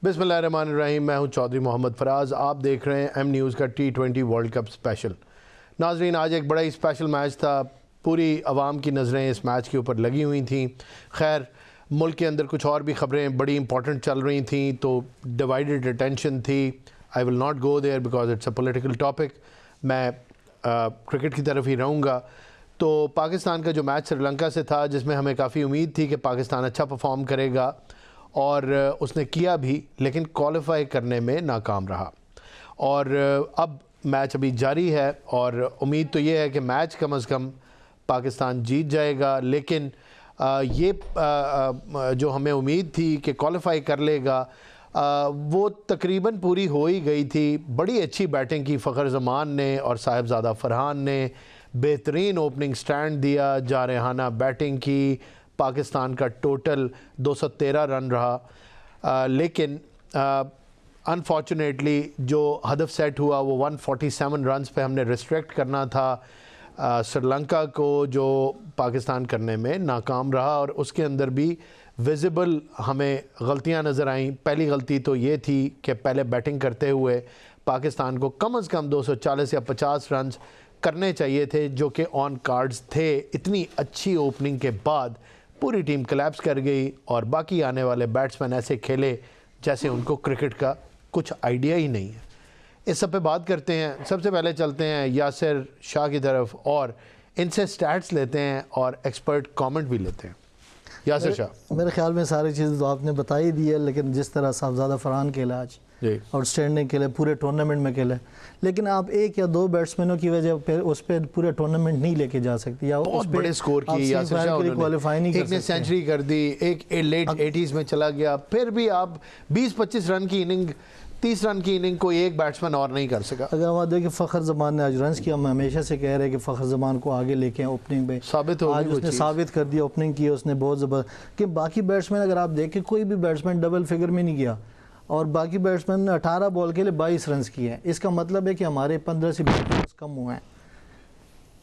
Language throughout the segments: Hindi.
बिस्मिल्लाहिर्रहमानिर्रहीम। मैं हूं चौधरी मोहम्मद फराज। आप देख रहे हैं एम न्यूज़ का T20 वर्ल्ड कप स्पेशल। नाजरीन, आज एक बड़ा ही स्पेशल मैच था। पूरी आवाम की नज़रें इस मैच के ऊपर लगी हुई थी। खैर, मुल्क के अंदर कुछ और भी खबरें बड़ी इंपॉर्टेंट चल रही थी, तो डिवाइडेड अटेंशन थी। I will not go there because it's a political topic. मैं क्रिकेट की तरफ ही रहूँगा। तो पाकिस्तान का जो मैच श्रीलंका से था, जिसमें हमें काफ़ी उम्मीद थी कि पाकिस्तान अच्छा परफॉर्म करेगा, और उसने किया भी, लेकिन क्वालिफाई करने में नाकाम रहा। और अब मैच अभी जारी है और उम्मीद तो ये है कि मैच कम से कम पाकिस्तान जीत जाएगा। लेकिन ये जो हमें उम्मीद थी कि क्वालिफाई कर लेगा, वो तकरीबन पूरी हो ही गई थी। बड़ी अच्छी बैटिंग की फ़खर जमान ने और साहिबजादा फरहान ने, बेहतरीन ओपनिंग स्टैंड दिया, जारहाना बैटिंग की। पाकिस्तान का टोटल 213 रन रहा, लेकिन अनफॉर्चुनेटली जो हदफ सेट हुआ वो 147 रन्स पे हमने रिस्ट्रिक्ट करना था श्रीलंका को, जो पाकिस्तान करने में नाकाम रहा। और उसके अंदर भी विजिबल हमें गलतियां नज़र आईं। पहली गलती तो ये थी कि पहले बैटिंग करते हुए पाकिस्तान को कम से कम 240 या 50 रन करने चाहिए थे, जो कि ऑन कार्ड्स थे। इतनी अच्छी ओपनिंग के बाद पूरी टीम कोलैप्स कर गई और बाकी आने वाले बैट्समैन ऐसे खेले जैसे उनको क्रिकेट का कुछ आइडिया ही नहीं है। इस सब पे बात करते हैं। सबसे पहले चलते हैं यासिर शाह की तरफ और इनसे स्टैट्स लेते हैं और एक्सपर्ट कमेंट भी लेते हैं। यासिर शाह, मेरे ख्याल में सारी चीज़ें तो आपने बता ही दी है, लेकिन जिस तरह साहबजादा फरहान खेला आज, आउटस्टैंडिंग खेले, पूरे टूर्नामेंट में खेले, लेकिन आप एक या दो बैट्समैनों की वजह पर उस पर पूरे टूर्नामेंट नहीं लेके जा सकती, या बहुत बड़े स्कोर की यासिर शाह उन्होंने। क्वालिफाई नहीं कर सकते। एक ने सेंचुरी कर दी, एक लेट 80s में चला गया, फिर भी आप 20-25 रन की इनिंग, 30 रन की इनिंग कोई एक बैट्समैन और नहीं कर सका। अगर हम देखिए फ़खर ज़मान ने आज रन्स किया, हम हमेशा से कह रहे हैं कि फ़खर ज़मान को आगे लेके आए ओपनिंग में, साबित हो आज उसने साबित कर दिया। ओपनिंग की उसने बहुत ज़बरदस्त। कि बाकी बैट्समैन अगर आप देखें, कोई भी बैट्समैन डबल फिगर में नहीं गया, और बाकी बैट्समैन ने 18 बॉल के लिए 22 रन किए हैं। इसका मतलब है कि हमारे 15 से 20 रन कम हुए हैं,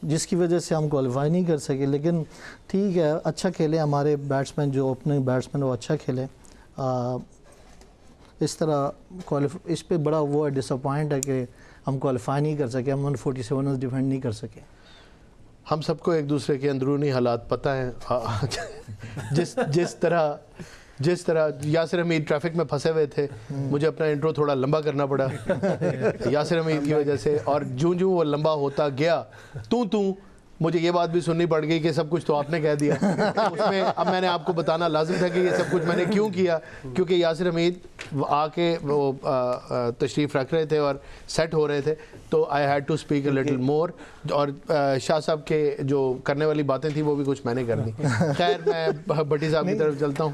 जिसकी वजह से हम क्वालिफाई नहीं कर सके। लेकिन ठीक है, अच्छा खेले हमारे बैट्समैन, जो ओपनिंग बैट्समैन वो अच्छा खेले। इस तरह इस पे बड़ा वो डिसअपॉइंट है कि हम क्वालिफाई नहीं कर सके, हम 147 रन डिफेंड नहीं कर सके। हम सबको एक दूसरे के अंदरूनी हालात पता हैं। जिस तरह यासिर हमीद ट्रैफिक में फंसे हुए थे, मुझे अपना इंट्रो थोड़ा लंबा करना पड़ा यासिर हमीद की वजह से, और जूं जूं वो लंबा होता गया तू मुझे ये बात भी सुननी पड़ गई कि सब कुछ तो आपने कह दिया। उसमें अब मैंने आपको बताना लाजिम था कि ये सब कुछ मैंने क्यों किया, क्योंकि यासिर हमीद आके वो तशरीफ़ रख रहे थे और सेट हो रहे थे, तो I had to speak a little more. और शाह साहब के जो करने वाली बातें थी वो भी कुछ मैंने कर दी। खैर, मैं भट्टी साहब की तरफ चलता हूँ।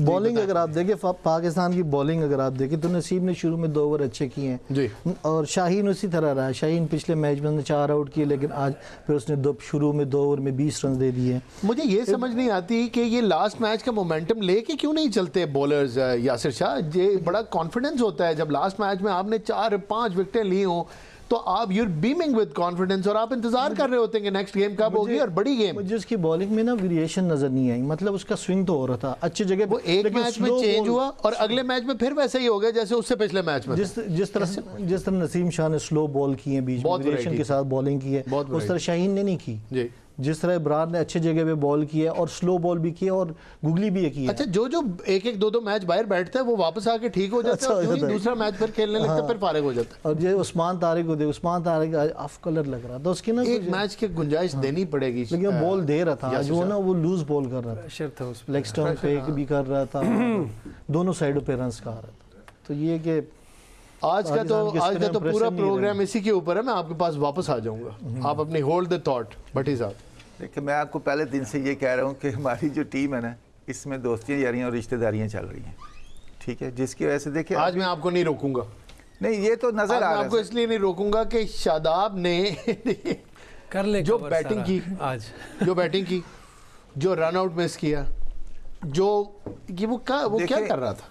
बॉलिंग अगर आप देखें, पाकिस्तान की बॉलिंग अगर आप देखें, तो नसीब ने शुरू में 2 ओवर अच्छे किए हैं जी, और शाहीन उसी तरह रहा। शाहीन पिछले मैच में 4 आउट किए, लेकिन आज फिर उसने शुरू में 2 ओवर में 20 रन दे दिए। मुझे ये समझ नहीं आती कि ये लास्ट मैच का मोमेंटम लेके क्यों नहीं चलते बॉलर्स यासिर शाह। ये बड़ा कॉन्फिडेंस होता है जब लास्ट मैच में आपने 4-5 विकेटें ली हों, तो आप यूर बीमिंग विद कॉन्फिडेंस और आप इंतजार कर रहे होते हैं कि नेक्स्ट गेम कब होगी और बड़ी गेम। मुझे उसकी बॉलिंग में ना वेरिएशन नजर नहीं आई, मतलब उसका स्विंग तो हो रहा था अच्छी जगह, वो एक मैच में चेंज हुआ और अगले मैच में फिर वैसे ही हो गया जैसे उससे पिछले मैच में। जिस तरह नसीम शाह ने स्लो बॉल किए, बीच में वेरिएशन के साथ बॉलिंग की है, उस तरह शाहीन ने नहीं की जी। जिस तरह इब्रार ने अच्छे जगह पे बॉल किया और स्लो बॉल भी किया और गुगली भी की है। अच्छा, जो एक 2 मैच बाहर बैठता है वो वापस आके ठीक हो जाता है, और दूसरा मैच फिर खेलने लगता है, फिर फारिग हो जाता है। और ये उस्मान तारिक को उस्मान तारिक ऑफ कलर लग रहा था उसकी ना, एक मैच की गुंजाइश देनी पड़ेगी, लेकिन वो बॉल दे रहा था जो ना, वो लूज बॉल कर रहा था, लेग स्टंप पे भी कर रहा था, दोनों साइडों पे रन खा रहा था। तो ये कि आज का तो पूरा प्रोग्राम इसी के ऊपर है। मैं आपके पास वापस आ जाऊंगा, आप अपनी होल्ड द थॉट भट्टी साहब। देखिए, मैं आपको पहले दिन से ये कह रहा हूँ कि हमारी जो टीम है ना, इसमें दोस्तियाँ, यारियाँ और रिश्तेदारियाँ चल रही हैं, ठीक है, जिसकी वजह से देखिए आज मैं आपको नहीं रोकूंगा। नहीं, ये तो नजर आ रहा है, आपको इसलिए नहीं रोकूंगा कि शादाब ने कर ले जो बैटिंग की आज, जो रन आउट मिस किया, वो क्या कर रहा था।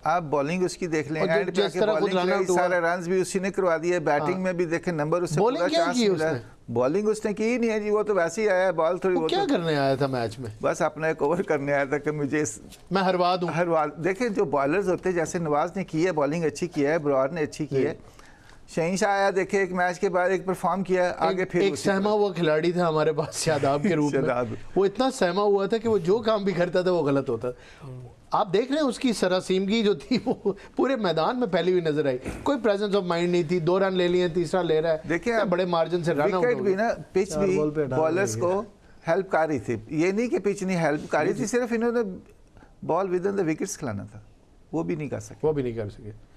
आप बॉलिंग उसकी देख लें, और एंड पे जिस आके तरह बॉलिंग खुद रन लगाई, आउट हुआ। सारे रन्स भी उसी ने करवा दिए, बैटिंग में भी देखें नंबर उससे बॉलिंग पूरा क्या चांस की मिला है। उसने? बॉलिंग उसने की ही नहीं है जी, वो तो वैसे ही आया है, बॉल थोड़ी वो बहुत क्या करने आया था मैच में? बस अपना एक ओवर करने आया था कि मुझे मैं हरवा दूं। हर बार देखें जो बॉलर्स होते हैं, जैसे नवाज ने की है बॉलिंग अच्छी की है, ब्रॉड ने अच्छी की है, शहीनशाह आया, देखे एक मैच के बाद एक परफॉर्म किया, आगे फिर एक उसी सहमा हुआ खिलाड़ी था हमारे पास शादाब के रूप में। शादाब। वो इतना सहमा हुआ था कि वो जो काम भी करता था वो गलत होता। आप देख रहे हैं उसकी सरासीमगी जो थी वो पूरे मैदान में फैली हुई नजर आई। कोई प्रेजेंस ऑफ माइंड नहीं थी। 2 रन ले लिए, तीसरा ले रहा है, देखिए इतने बड़े मार्जिन से रन आउट विकेट हो भी गए। ना, पिच चार भी बॉल पे डाल बॉलर्स रही को है। हेल्प कर रही थी, ये नहीं कि पिच नहीं हेल्प कर रही थी, सिर्फ इन्होंने ball with in the wickets खिलाना था, वो भी नहीं कर सके। वो भी नहीं कर सके।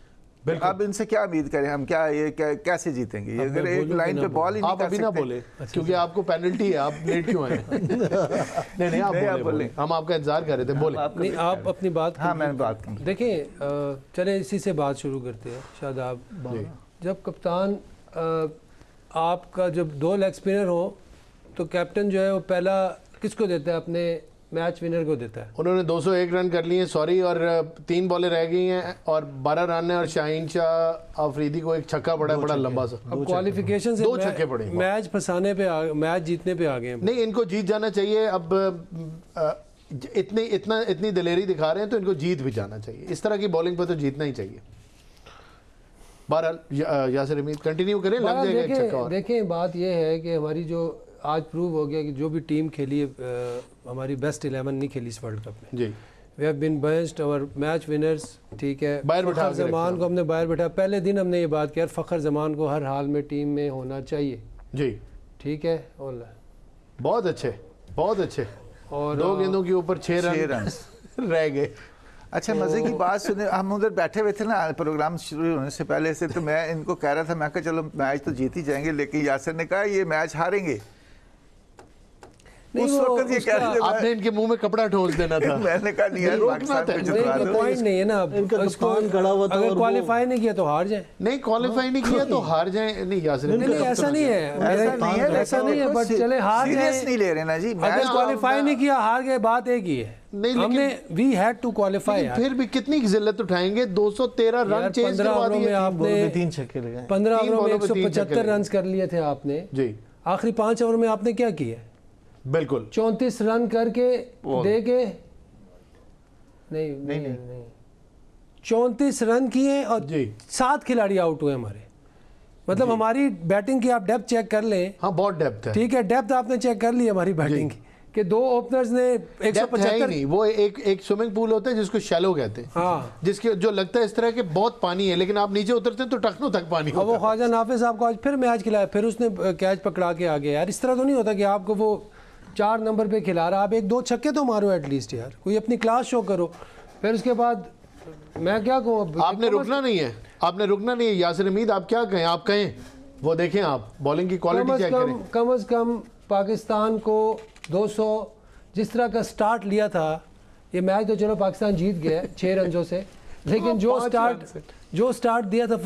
बिल्कुल। अब इनसे क्या उम्मीद करें हम, क्या ये कैसे जीतेंगे ये, अगर एक लाइन पे बॉल ही नहीं आप कर अभी ना सकते। बोले क्योंकि आपको पेनल्टी है, आप लेट क्यों आए? नहीं नहीं, आप नहीं, आप बोले, बोले। हम आपका इंतजार कर रहे थे, बोले। नहीं, आप अपनी बात हाँ मैंने बात की। देखें, चले इसी से बात शुरू करते हैं शादाब। जब कप्तान आपका जब 2 लेग स्पिनर हो तो कैप्टन जो है वो पहला किसको देता है? अपने मैच विनर को देता है। उन्होंने 201 रन कर लिए, सॉरी, और 3 बॉलें रह गई हैं और 12 रन है, और शाहीन शाह अफरीदी को एक छक्का पड़ा है बड़ा लंबा सा। अब क्वालिफिकेशन से 2 छक्के पड़े। मैच फंसाने पे मैच जीतने पे आ गए हैं। नहीं, इनको जीत जाना चाहिए। अब इतनी दिलेरी दिखा रहे हैं तो इनको जीत भी जाना चाहिए। इस तरह की बॉलिंग पर तो जीतना ही चाहिए। बहरहाल यासिर हमीद कंटिन्यू करें, लग जाएगा एक छक्का और। देखें, बात यह है कि हमारी जो आज प्रूव हो गया कि जो भी टीम खेली है, हमारी बेस्ट 11 नहीं खेली इस वर्ल्ड कप में। जी, वी हैव बीन बेस्ट और मैच विनर्स, ठीक है। बाहर बिठा फ़खर के जमान रखा। को हमने बाहर बैठा। पहले दिन हमने ये बात किया, फ़खर जमान को हर हाल में टीम में होना चाहिए, जी, ठीक है। और बहुत अच्छे, बहुत अच्छे। और 2 गेंदों के ऊपर 6 6 रन रन्स। रह गए। अच्छा, मजे की बात सुने, हम उधर बैठे हुए थे ना प्रोग्राम शुरू होने से पहले से, तो मैं इनको कह रहा था, मैं कहा चलो मैच तो जीत ही जाएंगे, लेकिन यासिर ने कहा ये मैच हारेंगे। नहीं, उस वो वक्त ये कह रहे थे, आपने इनके मुंह में कपड़ा ठोस देना था। मैंने कहा नहीं यार, रोकना पाकिस्तान था। पे नहीं, जितवा नहीं, दो। पॉइंट नहीं है ना। अब इनका इसको कप्तान खड़ा हुआ था और अगर वो- क्वालिफाई नहीं किया तो हार जाए। नहीं, क्वालिफाई नहीं किया तो हार जाए। नहीं यासिर, नहीं, नहीं, ऐसा नहीं है, ऐसा नहीं है, ऐसा नहीं है, लेकिन बट चले हार सीरियस जाए। नहीं ले रहे ना जी, अगर मैच क्वालिफाई नहीं किया, हार गए, बात एक ही है। नहीं, लेकिन- हमने वी हैड टू क्वालिफाई। फिर भी कितनी जिल्लत उठाएंगे? 213 रन चेज 15 करवा ओवरों में दिए। आपने बॉल में 3 छक्के लगे। 15 तीन ओवरों में बॉलों पे 3 छक्के 175 लगे। रन कर लिए थे आपने। जी, आखिरी 5 ओवर में आपने क्या किया? बिल्कुल। 34 रन करके दे के नहीं 34 रन किए और जी। 7 खिलाड़ी आउट हुए हमारे। मतलब हमारी बैटिंग की आप डेप्थ चेक कर लें, हाँ, बहुत डेप्थ है। ठीक है, डेप्थ आपने चेक कर ली हमारी बैटिंग की कि 2 ओपनर्स ने डेप्थ है ही 175। नहीं। वो एक स्विमिंग पूल होता है जिसको शैलो कहते हैं, हाँ, जिसके जो लगता है इस तरह के बहुत पानी है, लेकिन आप नीचे उतरते हैं तो टखनों तक पानी और वो होता है। ख्वाजा नाफिस आपको आज फिर मैच खिलाया, फिर उसने कैच पकड़ा के आ गया। यार इस तरह तो नहीं होता कि आपको वो 4 नंबर पे खिला रहा, आप 1-2 छक्के तो मारो एटलीस्ट यार, कोई अपनी क्लास शो करो। फिर उसके बाद मैं क्या कहूँ, आपने रुकना नहीं है, आपने रुकना नहीं है। यासिर हमीद, आप क्या कहें? आप कहें, वो देखें, आप बॉलिंग की क्वालिटी चेक करें। कम अज कम पाकिस्तान को 200 जिस तरह का स्टार्ट लिया था, ये मैच तो चलो पाकिस्तान जीत गया 6 रनों से, लेकिन जो 5 स्टार्ट दिया था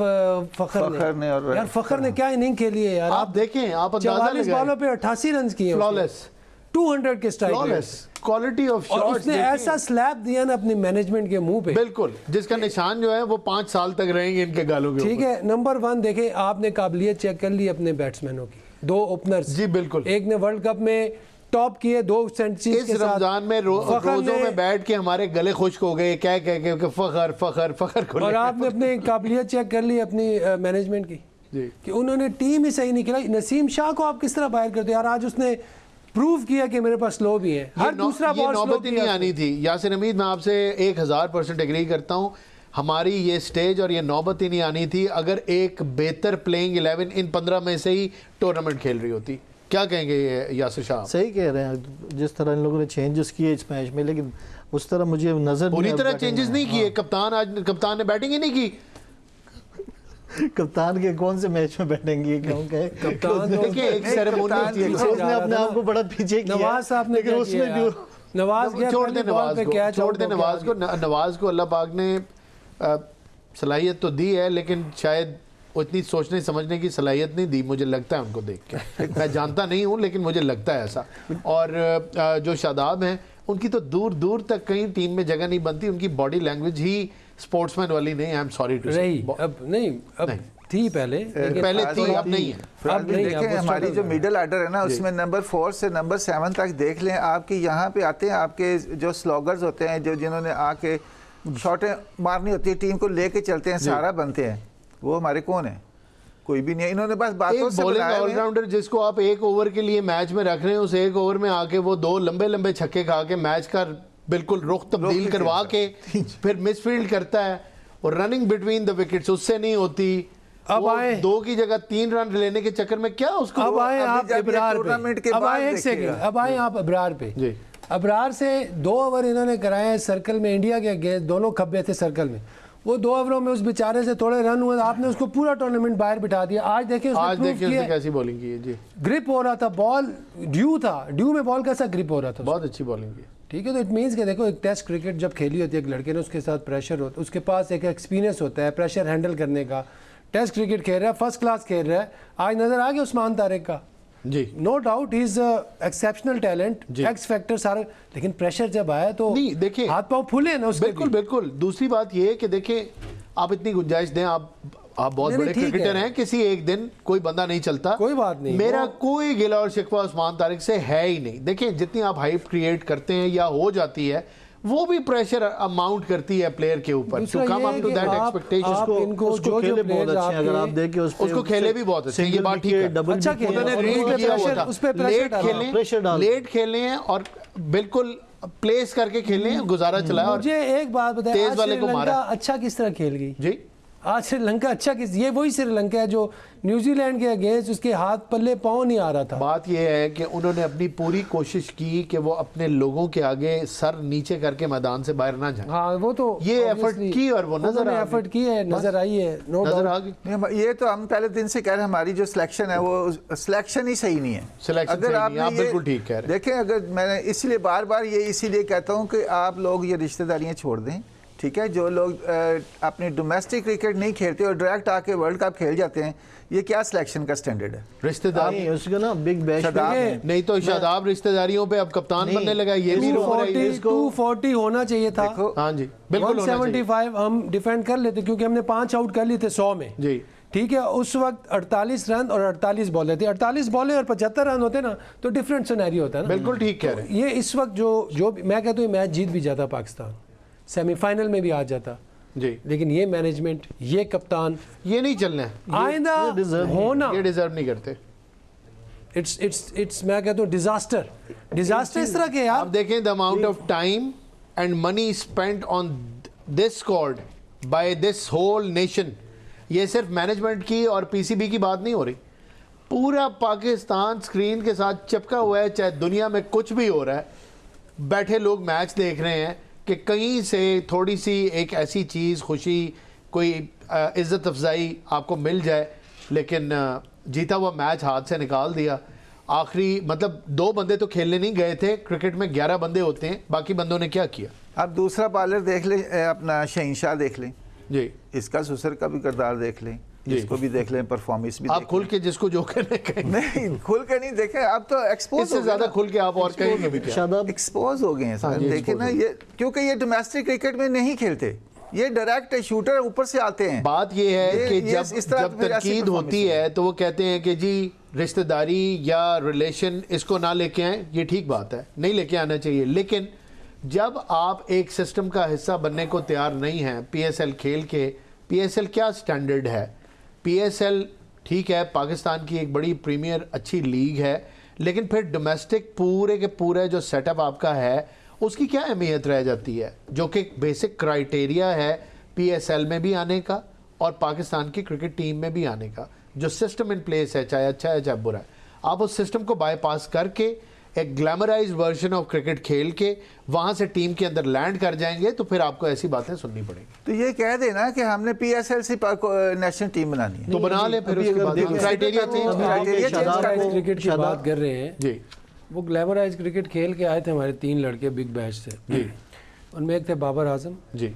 फ़खर ने और यार, फ़खर ने क्या इनिंग खेली है यार। आप देखें, आप अंदाजा 44 लगाएं। बॉलों पे 88 रन किए, फ्लॉलेस, 200 के स्ट्राइक, फ्लॉलेस क्वालिटी ऑफ और शॉट्स। उसने ऐसा स्लैप दिया ना अपनी मैनेजमेंट के मुंह पे, बिल्कुल, जिसका निशान जो है वो 5 साल तक रहेंगे इनके गालों के ठीक ऊपर। है। नंबर 1 देखें, आपने काबिलियत चेक कर ली अपने बैट्समैनों की। 2 ओपनर्स, जी बिल्कुल। एक ने वर्ल्ड कप में टॉप किए 2 सेंचुरीज इस के साथ। रमजान में फ़खर रोजों ने- में बैठ के हमारे गले खुश्क हो गए कह के फखर फखर फखर को और ले। आपने अपनी काबिलियत चेक कर ली अपनी मैनेजमेंट की जी, कि उन्होंने टीम ही सही नहीं खिलाई। नसीम शाह को आप किस तरह बाहर करते हो यार? आज उसने प्रूव किया कि मेरे पास स्लो भी है, हर दूसरा ये बॉल स्लो नौबत ही नहीं आनी थी। यासिर हमीद, मैं आपसे 1000% एग्री करता हूँ। हमारी ये स्टेज और ये नौबत ही नहीं आनी थी अगर एक बेहतर प्लेइंग 11 इन 15 में से ही टूर्नामेंट खेल रही होती। क्या कहेंगे ये यासिर शाह? सही कह रहे हैं, जिस तरह इन लोगों ने चेंजेस किए इस मैच में, लेकिन उस तरह मुझे नजर पूरी नहीं तरह आया चेंजेस नहीं किए। कप्तान ने बैटिंग ही नहीं की। कप्तान के कौन से मैच में बैठेंगे क्यों कहे? कप्तान तो- देखिए, एक सेरेमोनी कप्तान थी। उसने अपने आप को बड़ा पीछे किया, नवाज साहब ने लेकिन क्या उसमें किया भी यार? नवाज गया छोड़ दे पहली बॉल नवाज पे को, कैच छोड़ आउट दे होके नवाज आ को। नवाज को अल्लाह पाक ने सलाहियत तो दी है, लेकिन शायद उतनी सोचने समझने की सलाहियत नहीं दी, मुझे लगता है उनको देख के। मैं जानता नहीं हूँ, लेकिन मुझे लगता है ऐसा। और जो शादाब हैं, उनकी तो दूर दूर तक कहीं टीम में जगह नहीं बनती। उनकी बॉडी लैंग्वेज ही स्पोर्ट्समैन वाली नहीं, आई एम सॉरी टू रही, अब नहीं, अब नहीं। थी पहले, लेकिन पहले थी, अब नहीं है। फिलहाल अब भी नहीं, देखें, अब वो हमारी struggle जो है। मिडिल आर्डर है ना उसमें नंबर 4 से नंबर 7 तक देख लें, आपके यहाँ पे आते हैं आपके जो स्लॉगर्स होते हैं, जो जिन्होंने आके शॉटें मारनी होती है, टीम को लेके चलते हैं, सहारा बनते हैं, वो हमारे कौन है? कोई भी नहीं है। इन्होंने बस बातों से बॉलिंग बनाया हुआ है। ऑलराउंडर जिसको आप एक ओवर के लिए मैच में रख रहे हैं, उस एक ओवर में आके वो 2 लंबे लंबे छक्के खा के मैच का बिल्कुल रुख तब्दील ही करवा के फिर मिसफील्ड करता है, और रनिंग बिटवीन द विकेट्स उससे नहीं होती। अब वो आए 2 की जगह 3 रन लेने के चक्कर में क्या उसको अब आए अभी आप जब ये इब्रार टूर्नामेंट के पे, अब बाद आए एक सेकंड, देखिएगा। अब आए आप अब्रार पे। जी। अब्रार से 2 ओवर इन्होंने कराए हैं सर्कल में, इंडिया के अगेंस्ट, दोनों खब्बे थे सर्कल में, वो 2 ओवरों में उस बेचारे से थोड़े रन हुए, आपने उसको पूरा टूर्नामेंट बाहर बिठा दिया। आज देखिए आज देखिए उसने कैसी बॉलिंग की है जी, ग्रिप हो रहा था, बॉल ड्यू था, ड्यू में बॉल कैसा ग्रिप हो रहा था, बहुत अच्छी बॉलिंग की। ठीक है। तो इट मीन्स कि देखो, एक टेस्ट क्रिकेट जब खेली होती है एक लड़के ने, उसके साथ प्रेशर होता है, उसके पास एक एक्सपीरियंस होता है प्रेशर हैंडल करने का। टेस्ट क्रिकेट खेल रहा है, फर्स्ट क्लास खेल रहा है। आज नजर आ गया उस्मान तारिक का, जी no doubt he is exceptional talent, X factor सारे, लेकिन प्रेशर जब आया तो नहीं, देखिए, हाथ पांव फूले ना उसके बिल्कुल भी। बिल्कुल। दूसरी बात ये है कि देखिए, आप इतनी गुंजाइश दें, आप बहुत नहीं, बड़े ठीक क्रिकेटर है। हैं, किसी एक दिन कोई बंदा नहीं चलता, कोई बात नहीं, मेरा कोई गिला और शिकवा उस्मान तारिक से है ही नहीं। देखिए, जितनी आप हाइप क्रिएट करते हैं या हो जाती है, वो भी प्रेशर अमाउंट करती है प्लेयर के ऊपर टू दूसरा कम ये अप है टू कि दैट आप एक्सपेक्टेशन। इनको उसको जो खेले बहुत players अच्छे हैं, अगर आपके- आप देखें उसको खेले भी बहुत अच्छे हैं, ये बात ठीक है। अच्छा खेले, उन्होंने और रीड उस पे किया हुआ pressure- था, उस पे pressure लेट डाला। खेले, प्रेशर डाला। लेट खेले हैं और बिल्कुल प्लेस करके खेले हैं, गुजारा चलाया और मुझे एक बात बताएं, तेज आज वाले को श्रीलंका मारा। अच्छा किस तरह खेल गई? जी आज श्रीलंका अच्छा किस, ये वही श्रीलंका है जो न्यूजीलैंड के अगेंस्ट उसके हाथ पल्ले पाँव नहीं आ रहा था। बात यह है कि उन्होंने अपनी पूरी कोशिश की कि वो अपने लोगों के आगे सर नीचे करके मैदान से बाहर ना जाए। हाँ, वो तो ये एफर्ट obviously की और वो नजर आ गई। एफर्ट की है, नजर आई है, नो नजर डाउट। आ गई। नहीं, ये तो हम पहले दिन से कह रहे हैं, हमारी जो सिलेक्शन है वो सिलेक्शन ही सही नहीं है। Selection सही नहीं है, आप बिल्कुल ठीक कह रहे हैं। देखें, अगर मैं इसीलिए बार बार ये इसीलिए कहता हूँ कि आप लोग ये रिश्तेदारियाँ छोड़ दें, ठीक है? जो लोग अपनी डोमेस्टिक क्रिकेट नहीं खेलते और डायरेक्ट आके वर्ल्ड कप खेल जाते हैं, ये क्या सिलेक्शन का स्टैंडर्ड है? रिश्तेदार नहीं, उसका ना बिग बैश शादाब में- नहीं तो शादाब रिश्तेदारियों पे अब कप्तान नहीं, बनने लगा, ये भी रूमर है। 240 होना चाहिए था। देखो, हाँ जी, बिल्कुल होना चाहिए। 175 हम डिफेंड कर लेते क्योंकि हमने 5 आउट कर लिए थे 100 में। जी ठीक है, उस वक्त 48 रन और 48 बॉलें थी, 48 बॉलें और 75 रन होते ना तो डिफरेंट सिनेरियो होता है ना। बिल्कुल ठीक कह रहे हैं। ये इस वक्त जो मैं कहता हूँ मैच जीत भी जाता पाकिस्तान, सेमीफाइनल में भी आ जाता, जी लेकिन ये मैनेजमेंट, ये कप्तान ये नहीं चलना है, आइंदा deserve होना, ये डिजर्व नहीं करते। इट्स मैं कहता हूँ डिजास्टर इस तरह के आप यार। देखें the amount of time and money spent on this squad by this whole nation, ये सिर्फ मैनेजमेंट की और पीसीबी की बात नहीं हो रही, पूरा पाकिस्तान स्क्रीन के साथ चिपका हुआ है, चाहे दुनिया में कुछ भी हो रहा है, बैठे लोग मैच देख रहे हैं कि कहीं से थोड़ी सी एक ऐसी चीज़, खुशी, कोई इज़्ज़त अफजाई आपको मिल जाए, लेकिन जीता हुआ मैच हाथ से निकाल दिया। आखिरी मतलब 2 बंदे तो खेलने नहीं गए थे, क्रिकेट में 11 बंदे होते हैं, बाकी बंदों ने क्या किया? अब दूसरा बॉलर देख लें, अपना शहीनशाह देख लें, जी इसका सुसर का भी किरदार देख लें, जी। इसको भी देख लें, परफॉर्मेंस भी आप देख खुल के जिसको जो करने कहें, नहीं, खुल के नहीं देखें, अब तो एक्सपोज इससे ज़्यादा खुल के आप और कहेंगे भी क्या? शादाब एक्सपोज हो गए हैं हाँ सर। जी, देखिए expose ना, हो ये क्योंकि ये डोमेस्टिक क्रिकेट में नहीं खेलते, ये डायरेक्ट शूटर ऊपर से आते हैं। बात ये है कि ये इस तरह जब फिर ऐसी तनकीद performance होती है तो वो कहते हैं कि जी रिश्तेदारी या रिलेशन इसको ना लेके आए, ये ठीक बात है, नहीं लेके आना चाहिए, लेकिन जब आप एक सिस्टम का हिस्सा बनने को तैयार नहीं हैं, पीएसएल खेल के, पीएसएल क्या स्टैंडर्ड है? पीएसएल ठीक है, पाकिस्तान की एक बड़ी प्रीमियर अच्छी लीग है, लेकिन फिर डोमेस्टिक पूरे के पूरे जो सेटअप आपका है उसकी क्या अहमियत रह जाती है, जो कि बेसिक क्राइटेरिया है पीएसएल में भी आने का और पाकिस्तान की क्रिकेट टीम में भी आने का, जो सिस्टम इन प्लेस है, चाहे अच्छा है चाहे बुरा है, आप उस सिस्टम को बाईपास करके एक ग्लैमराइज वर्जन ऑफ क्रिकेट खेल के वहां से टीम के अंदर लैंड कर जाएंगे तो फिर आपको ऐसी बातें सुननी पड़ेंगी। तो ये कह देना कि हमने पीएसएल से नेशनल टीम बनानी है। तो बना ले, फिर अभी उसके अगर बाद देखें- क्राइटेरिया चेंज अभी कर। आप criteria change शादाब करें। को- क्रिकेट की शादाब- बात कर रहे हैं, जी वो ग्लैमराइज क्रिकेट खेल के आए थे हमारे 3 लड़के बिग बैश से। जी उनमें एक थे बाबर आजम, जी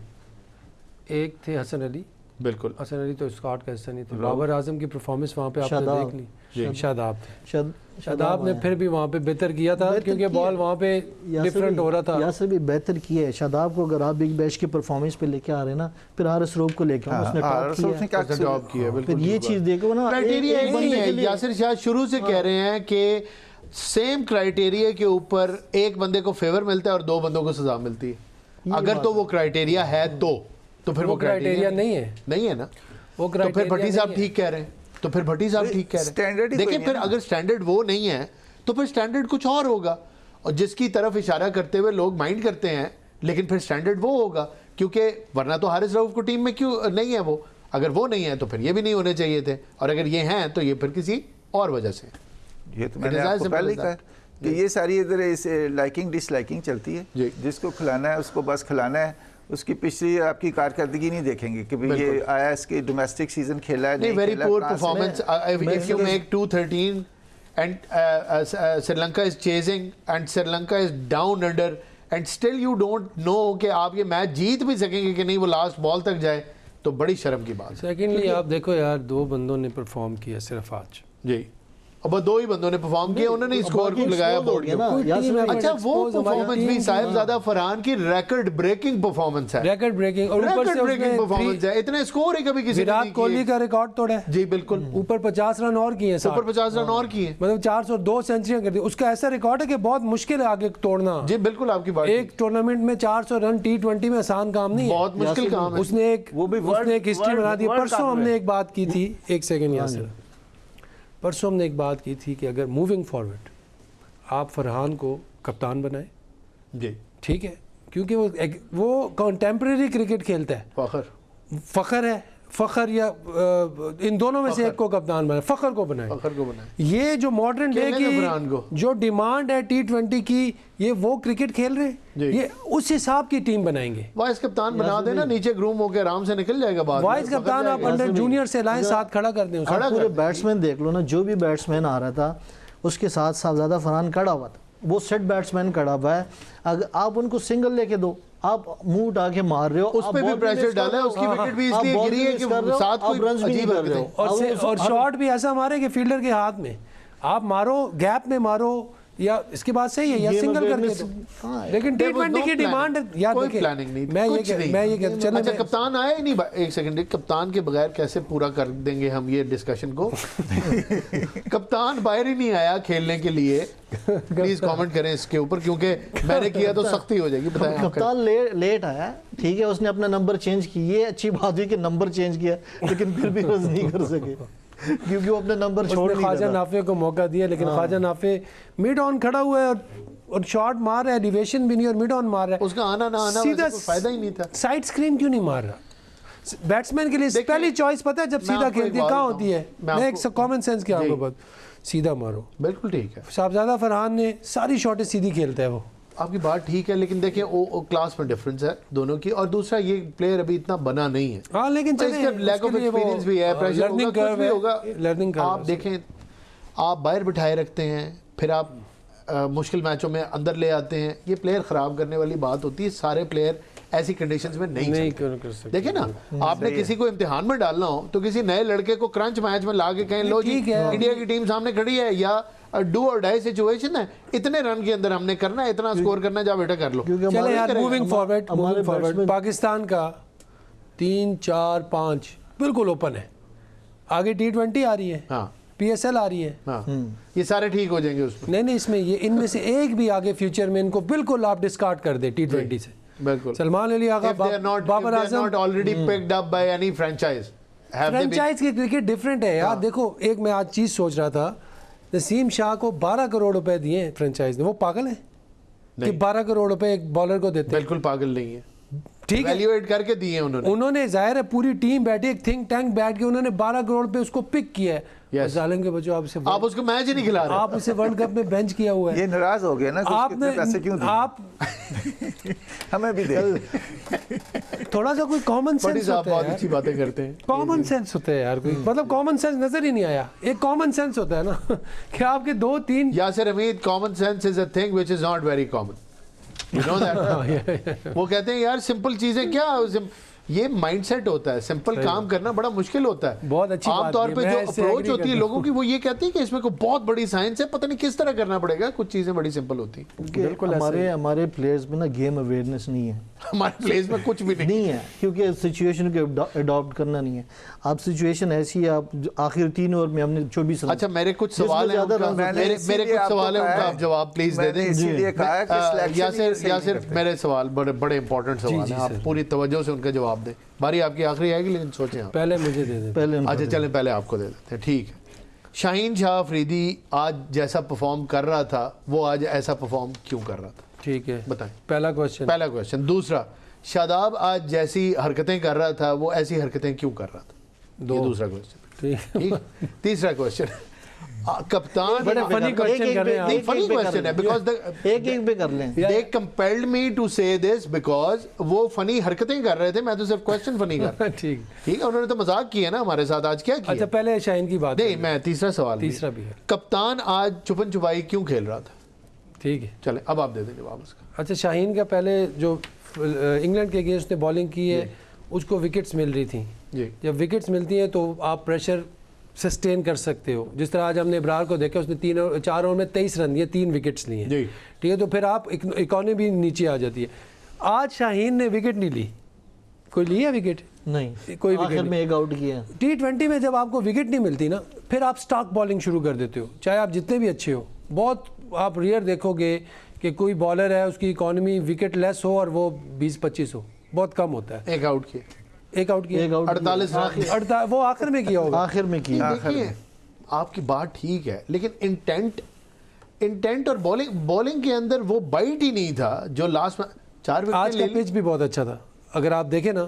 एक थे हसन अली बिल्कुल। हसन अली तो स्कॉट का हिस्सा नहीं थे। बाबर आजम की परफॉर्मेंस वहाँ पे आपने शादाब। देख ली, शादाब थे। शादाब ने आया। फिर भी वहाँ पे बेहतर किया था बेहतर क्योंकि किया। बॉल वहाँ पे डिफरेंट हो रहा था। यासर भी बेहतर किया है। शादाब को अगर आप बिग बैश की परफॉर्मेंस पे लेके आ रहे हैं ना, फिर हारिस रऊफ को लेके आओ, उसने टॉप किया है। क्या जॉब की है, फिर बिल्कुल। ये चीज़ देखो ना, क्राइटेरिया एक नहीं बंदे है। के लिए यासिर शाह शुरू से कह रहे हैं कि सेम क्राइटेरिया के ऊपर एक बंदे को फेवर मिलता है और 2 बंदों को सजा मिलती है। अगर तो वो क्राइटेरिया है तो फिर वो क्राइटेरिया नहीं है, नहीं है ना। वो तो फिर भट्टी साहब ठीक कह रहे हैं, तो फिर भट्टी साहब ठीक कह रहे स्टैंडर्ड हैं। ही कोई देखिए नहीं फिर है ना। अगर स्टैंडर्ड वो नहीं है तो फिर स्टैंडर्ड कुछ और होगा, और जिसकी तरफ इशारा करते हुए लोग माइंड करते हैं, लेकिन फिर स्टैंडर्ड वो होगा, क्योंकि वरना तो हारिस रऊफ को टीम में क्यों नहीं है वो। अगर वो नहीं है तो फिर ये भी नहीं होने चाहिए थे, और अगर ये हैं तो ये फिर किसी और वजह से। ये तो मैंने आपको पहले ही कहा कि ये सारी इधर इस लाइकिंग डिसलाइकिंग चलती है। जी। जिसको खिलाना है उसको बस खिलाना है, उसकी पिछली आपकी कारकर्दगी नहीं देखेंगे कि भाई ये आया इसके डोमेस्टिक सीजन खेला है नहीं, वेरी खेला, पोर कहाँ से- performance. If you make 213 and Sri Lanka is chasing and Sri Lanka is down under and still you don't know कि आप ये मैच जीत भी सकेंगे कि नहीं, वो लास्ट बॉल तक जाए, तो बड़ी शर्म की बात है। सेकेंडली आप देखो यार, 2 बंदों ने परफॉर्म किया सिर्फ आज। जी, अब 2 ही बंदों ने परफॉर्म किया, उन्होंने स्कोर बाकी लगाया expose हो बोर्ड के गया ना। ऊपर। यासिर भाई, अच्छा, वो expose हमारी परफॉर्मेंस टीम भी की- साहिबजादा फरहान की रिकॉर्ड ब्रेकिंग परफॉर्मेंस है। रिकॉर्ड ब्रेकिंग, और ऊपर से रिकॉर्ड ब्रेकिंग उसने परफॉर्मेंस है। इतने स्कोर ही कभी किसी ने विराट नहीं कोहली किए। का रिकॉर्ड तोड़ा है। जी बिल्कुल, ऊपर 50 रन और किए हैं, ऊपर 50 रन और किए। मतलब 402 सेंचुरियां कर दी। उसका ऐसा रिकॉर्ड है कि बहुत मुश्किल है आगे तोड़ना। जी बिल्कुल, आपकी बात एक टूर्नामेंट में 400 रन T20 में आसान काम नहीं है। बहुत मुश्किल काम है। उसने एक हिस्ट्री बना दी। परसों हमने एक बात की थी, एक सेकंड यहाँ से, परसों हमने एक बात की थी कि अगर मूविंग फॉरवर्ड आप फरहान को कप्तान बनाए, जी, ठीक है, क्योंकि वो कंटेम्प्रेरी क्रिकेट खेलता है, फ़खर है, फ़खर या इन दोनों में से एक को कप्तान बनाए, फ़खर को बनाए, फखर को बनाए। ये जो मॉडर्न डे फरहान को। की जो डिमांड है T20 की, ये वो क्रिकेट खेल रहे हैं, ये उस हिसाब की टीम बनाएंगे। वाइस कप्तान बना देना, नीचे ग्रूम होकर आराम से निकल जाएगा बाद में। वाइस कप्तान आप अंडर जूनियर से लाएं, साथ खड़ा कर दें। आप पूरे बैट्समैन देख लो ना, जो भी बैट्समैन आ रहा था उसके साथ साहबजादा फरहान खड़ा हुआ था, वो सेट बैट्समैन खड़ा हुआ है। अगर आप उनको सिंगल लेके दो, आप मुंह उठा के मार रहे हो, उस पे भी प्रेशर डाला है, उसकी विकेट भी इसलिए गिरी है कि साथ कोई अजीब हरकतें हैं। और शॉट भी ऐसा मारे कि फील्डर के हाथ में आप मारो, गैप में मारो, या इसके बाद सही है या सिंगल करके दो। लेकिन T20 की डिमांड है यार। कोई देखिए, प्लानिंग नहीं, मैं कुछ नहीं। ये कहता चलो। अच्छा, कप्तान आया ही नहीं। एक सेकंड, कप्तान के बगैर कैसे पूरा कर देंगे हम ये डिस्कशन को? कप्तान बाहर ही नहीं आया खेलने के लिए। प्लीज कमेंट करें इसके ऊपर, क्योंकि मैंने किया तो सख्ती हो जाएगी। बताएं आप। कप्तान लेट आया, ठीक है, उसने अपना नंबर चेंज किया, ये अच्छी बात हुई कि नंबर चेंज किया, लेकिन फिर भी रन नहीं कर सके क्योंकि वो अपने नंबर छोड़ नहीं ख्वाजा रहा था। नाफे को मौका दिया, लेकिन ख्वाजा नाफे मिड ऑन खड़ा हुआ है और शॉट मार रहा है, एलिवेशन भी नहीं और मिड ऑन मार रहा है। उसका आना ना आना सीधा वैसे कोई फायदा ही नहीं था। साइड स्क्रीन क्यों नहीं मार रहा? बैट्समैन के लिए पहली चॉइस पता है जब सीधा आपको एक खेलती है बात कहाँ बताऊं। होती है? मैं मैं एक आपको- कॉमन सेंस के आपको बात, सीधा मारो। बिल्कुल ठीक है, साहबजादा फरहान ने सारी शॉटें सीधी खेलता है वो। आपकी बात ठीक है, लेकिन देखिए वो क्लास में डिफरेंस है दोनों की। और दूसरा, ये प्लेयर अभी इतना बना नहीं है। हाँ, लेकिन तो इसका लैक ऑफ एक्सपीरियंस भी है, प्रेशर होगा, लर्निंग कुछ कर्व भी है, होगा। लर्निंग कर्व आप देखें, आप बाहर बिठाए रखते हैं, फिर आप मुश्किल मैचों में अंदर ले आते हैं, ये प्लेयर ख़राब करने वाली बात होती है। सारे प्लेयर ऐसी कंडीशंस में नहीं चलते। कर सकते। देखिए ना, आपने किसी को इम्तिहान में डालना हो तो किसी नए लड़के को क्रंच मैच में ला के कहें, लो जी ठीक है। इंडिया की टीम सामने खड़ी है, या डू और डाई सिचुएशन है, इतने रन के अंदर हमने करना है, इतना स्कोर करना है, जा बेटा कर लो। क्योंकि चले हमारे- यार, मूविंग हमारे फॉरवर्ड बैट्समैन- पाकिस्तान का 3, 4, 5 बिल्कुल ओपन है। आगे T20 आ रही है, हाँ PSL आ रही है। हाँ, ये सारे ठीक हो जाएंगे उसमें। नहीं, इसमें ये इनमें से एक भी आगे फ्यूचर में इनको बिल्कुल आप डिस्कार्ड कर दे T20 से। बिल्कुल। Salman Ali Agha, Babar Azam, not already picked up by any franchise. Franchise की क्रिकेट डिफरेंट है यार। देखो, एक मैं आज चीज़ सोच रहा था, नसीम शाह को 12 करोड़ रुपए दिए हैं फ्रेंचाइज ने। वो पागल है कि 12 करोड़ रुपए एक बॉलर को देते हैं? बिल्कुल पागल नहीं है, ठीक है, वैल्यूएट करके दिए उन्होंने जाहिर है पूरी टीम बैठी, एक थिंक टैंक बैठ के उन्होंने 12 करोड़ पे उसको पिक किया है। Yes. जालिम के बच्चों, आप उसको मैच ही नहीं खिला रहे। आप उसे वर्ल्ड कप में बेंच किया हुआ है। ये नाराज हो गया ना कि उसके इतने पैसे क्यों दिए? आप हमें भी दे। थोड़ा सा कोई कॉमन बड़ी सेंस साहब होता बहुत है अच्छी बातें करते हैं। कॉमन सेंस होता है यार, कोई मतलब कॉमन सेंस नजर ही नहीं आया। एक कॉमन सेंस होता है ना कि आपके 2-3 Yasir Hamid, common sense is a thing which is not very common, you know that. वो कहते हैं यार सिंपल चीजें क्या, ये माइंडसेट होता है, सिंपल काम करना बड़ा मुश्किल होता है। बहुत अच्छी बात आमतौर है, पे मैं जो इससे अप्रोच agree होती है करता लोगों की वो ये कहते हैं कि इसमें कोई बहुत बड़ी साइंस है, पता नहीं किस तरह करना पड़ेगा, कुछ चीजें बड़ी सिंपल होती हैं। बिल्कुल हमारे प्लेयर्स में ना गेम अवेयरनेस नहीं है, हमारे प्लेस में कुछ भी नहीं। नहीं है, क्योंकि सिचुएशन को अडॉप्ट करना नहीं है। आप सिचुएशन ऐसी है, आप आखिर 3 ओवर में हमने 24 रन। अच्छा मेरे कुछ सवाल हैं, मेरे कुछ सवाल है उनका आप जवाब प्लीज दे दें। इसीलिए कहा कि यासिर मेरे सवाल बड़े इंपॉर्टेंट सवाल हैं, आप पूरी तवज्जो से उनका जवाब दें। बारी आपकी आखिरी आएगी लेकिन सोचें आप। पहले मुझे दे दें। पहले अच्छा चलें पहले आपको दे देते हैं, ठीक है। शाहीन शाह अफरीदी आज जैसा परफॉर्म कर रहा था वो आज ऐसा परफॉर्म क्यों कर रहा था, ठीक है, बताएं। पहला क्वेश्चन। पहला क्वेश्चन। दूसरा, शादाब आज जैसी हरकतें कर रहा था वो ऐसी हरकतें क्यों कर रहा था, ये दूसरा क्वेश्चन। ठीक। तीसरा क्वेश्चन, कप्तान बड़े funny question कर रहे हैं आप। नहीं फनी क्वेश्चन है बिकॉज एक पे कर लें। दे कंपेल्ड मी टू से दिस बिकॉज वो फनी हरकतें कर रहे थे, मैं तो सिर्फ क्वेश्चन फनी कर रहा। ठीक ठीक है, उन्होंने तो मजाक किया ना हमारे साथ, आज क्या किया। अच्छा पहले शाहीन की बात नहीं मैं तीसरा सवाल तीसरा भी है। कप्तान आज छुपन छुपाई क्यों खेल रहा था, ठीक है। चले अब आप दे दें जवाब उसका। अच्छा शाहीन का पहले जो इंग्लैंड के अगेंस्ट ने बॉलिंग की है उसको विकेट्स मिल रही थी। जी जब विकेट्स मिलती हैं तो आप प्रेशर सस्टेन कर सकते हो। जिस तरह आज हमने इब्रार को देखा, उसने 4 ओवर में 23 रन दिए, 3 विकेट्स लिए, जी ठीक है, तो फिर आप इकॉनमी भी नीचे आ जाती है। आज शाहीन ने विकेट नहीं ली, कोई लिया विकेट नहीं, कोई आखिर विकेट में एक आउट किया। T20 में जब आपको विकेट नहीं मिलती ना, फिर आप स्टॉक बॉलिंग शुरू कर देते हो, चाहे आप जितने भी अच्छे हो। बहुत आप रेयर देखोगे कि कोई बॉलर है उसकी इकॉनमी विकेट लेस हो और वो 20-25 हो, बहुत कम होता है। एक आउट किए, एक आउट किया, 48 रन वो आखिर में किया होगा। आखिर में किया। देखिए आपकी बात ठीक है लेकिन इंटेंट और बॉलिंग के अंदर वो बाइट ही नहीं था जो लास्ट में 4 विकेट आज का पिच भी बहुत अच्छा था। अगर आप देखें ना,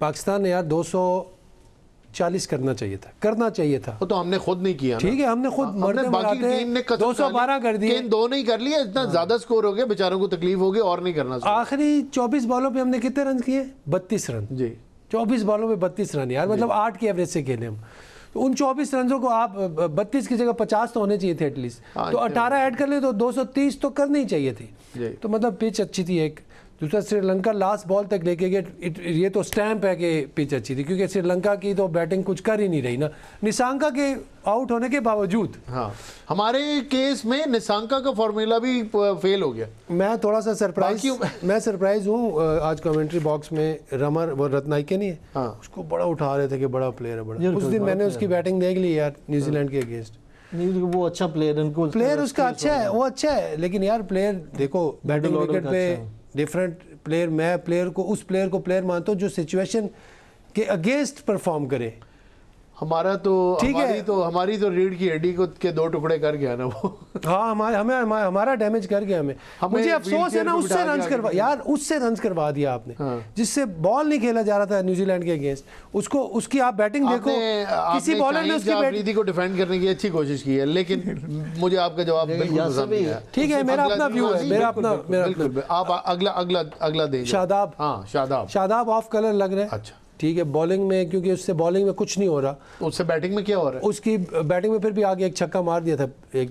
पाकिस्तान ने यार 240 करना चाहिए था। वो तो हमने खुद नहीं किया ना। ठीक है, हमने खुद हमने बाकी टीम ने 212 कर दिए, 2 नहीं कर लिया, इतना ज्यादा स्कोर हो गया, बेचारों को तकलीफ होगी और नहीं करना। आखिरी 24 बॉलों पे हमने कितने रन किए, 32 रन। जी 24 बॉलों में 32 रन यार, मतलब 8 की एवरेज से खेले हम। तो उन 24 रनों को आप 32 की जगह 50 तो होने चाहिए थे एटलीस्ट, तो 18 ऐड कर ले तो 230 तो करनी ही चाहिए थी। तो मतलब पिच अच्छी थी। एक दूसरा, श्रीलंका लास्ट बॉल तक लेके गए, ये तो स्टैम्प है कि पिच अच्छी थी, क्योंकि श्रीलंका की तो बैटिंग कुछ कर ही नहीं रही ना, निशांका के आउट होने के बावजूद। हाँ, हमारे केस में निशांका का फॉर्मूला भी फेल हो गया। मैं थोड़ा सा सरप्राइज हूँ। आज कमेंट्री बॉक्स में वो रत्नाइके नहीं है, हाँ। उसको बड़ा उठा रहे थे कि बड़ा प्लेयर है बड़ा। उस दिन मैंने उसकी बैटिंग देख ली यार, न्यूजीलैंड के अगेंस्ट। वो अच्छा प्लेयर उसका अच्छा है, वो अच्छा है, लेकिन यार प्लेयर देखो बैटिंग विकेट पे डिफरेंट प्लेयर, मैं उस प्लेयर को प्लेयर मानता हूँ जो सिचुएशन के अगेंस्ट परफॉर्म करे। हमारी तो रीढ़ की हड्डी को के 2 टुकड़े कर गया ना वो। हाँ, हमारा डैमेज कर गया हमें। मुझे अफसोस है ना, उससे रन करवा दिया आपने। हाँ। जिससे बॉल नहीं खेला जा रहा था न्यूजीलैंड के अगेंस्ट, उसकी आप बैटिंग देखो, किसी बॉलर ने उसकी बैटिंग को डिफेंड करने की अच्छी कोशिश की है, लेकिन मुझे आपका जवाब बिल्कुल पसंद नहीं आया। ठीक है, मेरा अपना व्यू है, आप अगला दें। शादाब, हाँ शादाब ऑफ कलर लग रहे हैं। अच्छा ठीक है, बॉलिंग में, क्योंकि उससे बॉलिंग में कुछ नहीं हो रहा, उससे बैटिंग में क्या हो रहा है? उसकी बैटिंग में फिर भी आगे एक छक्का मार दिया था, एक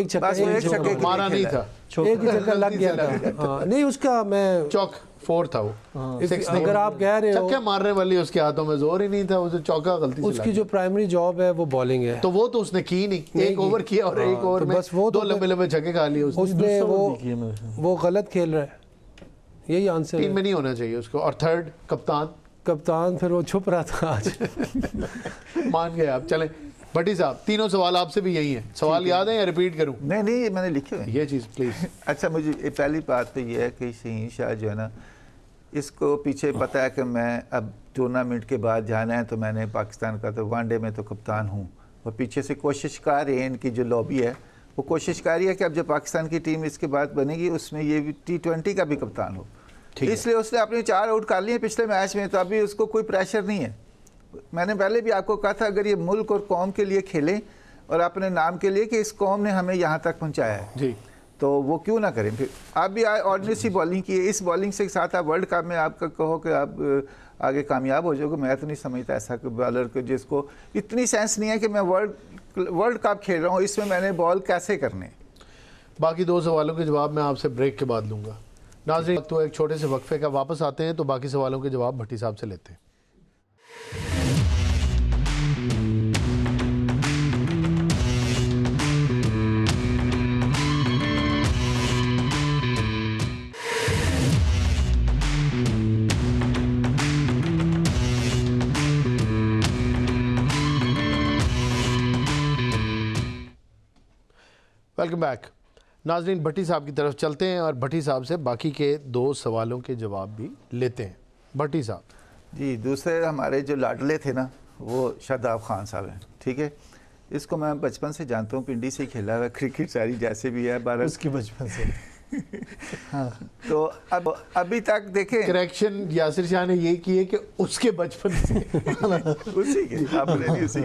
छक्का मारा नहीं था, एक ही छक्का लग गया था। नहीं, उसका मैं चौक 4 था वो। अगर आप कह रहे हो छक्के मारने वाली उसके हाथों में जोर ही नहीं था, उसे चौका गलती से उसकी जो प्राइमरी जॉब है वो बॉलिंग है, तो वो तो उसने की नहीं। एक ओवर किया और एक ओवर में बस वो 2 लंबे छक्के खा लिए उसने। वो गलत खेल रहा है, यही आंसर टीम में नहीं होना चाहिए उसको। और थर्ड कप्तान फिर वो छुप रहा था आज। मान गए आप। चलें भट्टी साहब, तीनों सवाल आपसे भी यही हैं। सवाल याद है या रिपीट करूं? नहीं, मैंने लिखे हुए ये चीज़ प्लीज। अच्छा, मुझे पहली बात तो ये है कि शाहीन शाह जो है ना, इसको पीछे पता है कि मैं अब टूर्नामेंट के बाद जाना है, तो मैंने पाकिस्तान का तो वनडे में तो कप्तान हूँ, और पीछे से कोशिश कर रही है, इनकी जो लॉबी है वो कोशिश कर रही है कि अब जब पाकिस्तान की टीम इसके बाद बनेगी उसमें ये भी T20 का भी कप्तान हो। इसलिए उसने अपने 4 आउट कर लिए पिछले मैच में, तो अभी उसको कोई प्रेशर नहीं है। मैंने पहले भी आपको कहा था, अगर ये मुल्क और कौम के लिए खेलें और अपने नाम के लिए कि इस कौम ने हमें यहाँ तक पहुँचाया है जी, तो वो क्यों ना करें। फिर आप भी ऑर्डिनरी सी बॉलिंग की है, इस बॉलिंग से साथ आप वर्ल्ड कप में आपका कहो कि आप आगे कामयाब हो जाओगे। मैं तो नहीं समझता ऐसा कि बॉलर को जिसको इतनी सेंस नहीं है कि मैं वर्ल्ड कप खेल रहा हूँ, इसमें मैंने बॉल कैसे करने। बाकी 2 सवालों के जवाब मैं आपसे ब्रेक के बाद लूँगा। नाज़रीन तो एक छोटे से वक्फे का वापस आते हैं तो बाकी सवालों के जवाब भट्टी साहब से लेते हैं। Welcome back. नाजरीन भट्टी साहब की तरफ चलते हैं और भट्टी साहब से बाकी के 2 सवालों के जवाब भी लेते हैं। भट्टी साहब जी, दूसरे हमारे जो लाडले थे ना वो शादाब खान साहब हैं, ठीक है। इसको मैं बचपन से जानता हूँ, पिंडी से खेला हुआ क्रिकेट सारी जैसे भी है 12 उसकी बचपन से हाँ। तो अब अभी तक देखें करेक्शन यासिर शाह ने ये किए कि उसके बचपन से उसी के आपने नहीं उसी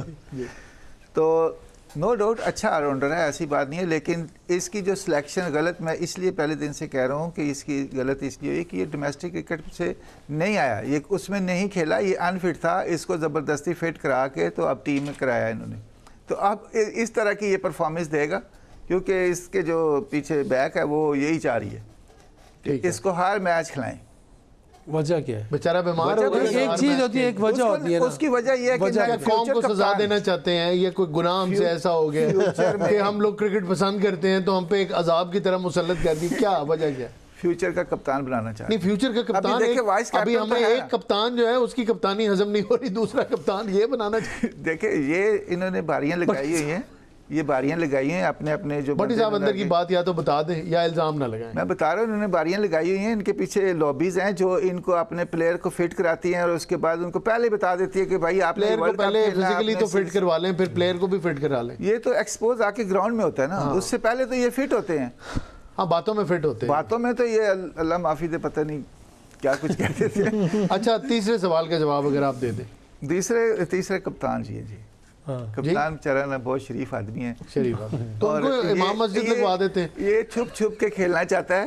तो नो डाउट अच्छा ऑलराउंडर है, ऐसी बात नहीं है, लेकिन इसकी जो सिलेक्शन गलत, मैं इसलिए पहले दिन से कह रहा हूँ कि इसकी गलत इसलिए हुई कि ये डोमेस्टिक क्रिकेट से नहीं आया, ये उसमें नहीं खेला, ये अनफिट था, इसको ज़बरदस्ती फिट करा के तो अब टीम में कराया इन्होंने। तो अब इस तरह की ये परफॉर्मेंस देगा क्योंकि इसके जो पीछे बैक है वो यही चाह रही है कि इसको हर मैच खिलाएं। वजह क्या है? बेचारा बीमार हो गया। एक चीज होती है, एक वजह होती है ना, उसकी वजह ये है कि कौम को सजा देना चाहते हैं, ये कोई गुनाह हमसे ऐसा हो गया कि हम लोग क्रिकेट पसंद करते हैं तो हम पे एक अजाब की तरह मुसल्लत कर दी। क्या वजह क्या? फ्यूचर का कप्तान बनाना चाहते नहीं, फ्यूचर का कप्तान अभी हमें एक कप्तान जो है उसकी कप्तानी हजम नहीं हो रही, दूसरा कप्तान ये बनाना चाहिए। देखिए ये इन्होंने बारियां लगाई हुई हैं, ये बारियां लगाई हैं अपने अपने जो भट्टी साहब अंदर की बात या तो बता दें या इल्ज़ाम ना लगाएं। मैं बता रहा हूँ इन्होंने बारियां लगाई हुई हैं, इनके पीछे लॉबीज हैं जो इनको अपने प्लेयर को फिट कराती हैं और उसके बाद उनको पहले बता देती है कि भाई आप प्लेयर को पहले फिजिकली तो फिट करवा लें, फिर प्लेयर को भी फिट करा लें। ये तो एक्सपोज आके ग्राउंड में होता है ना, उससे पहले तो ये फिट होते हैं। हाँ, बातों में फिट होते हैं, बातों में तो ये अल्लाह माफी दे पता नहीं क्या कुछ कहते थे। अच्छा, तीसरे सवाल का जवाब अगर आप दे दें। तीसरे कप्तान जी हैं जी, कप्तान बेचारा ना बहुत शरीफ आदमी है, शरीफ आदमी, तो उनको इमाम मस्जिद लगवा देते हैं। ये छुप छुप के खेलना चाहता है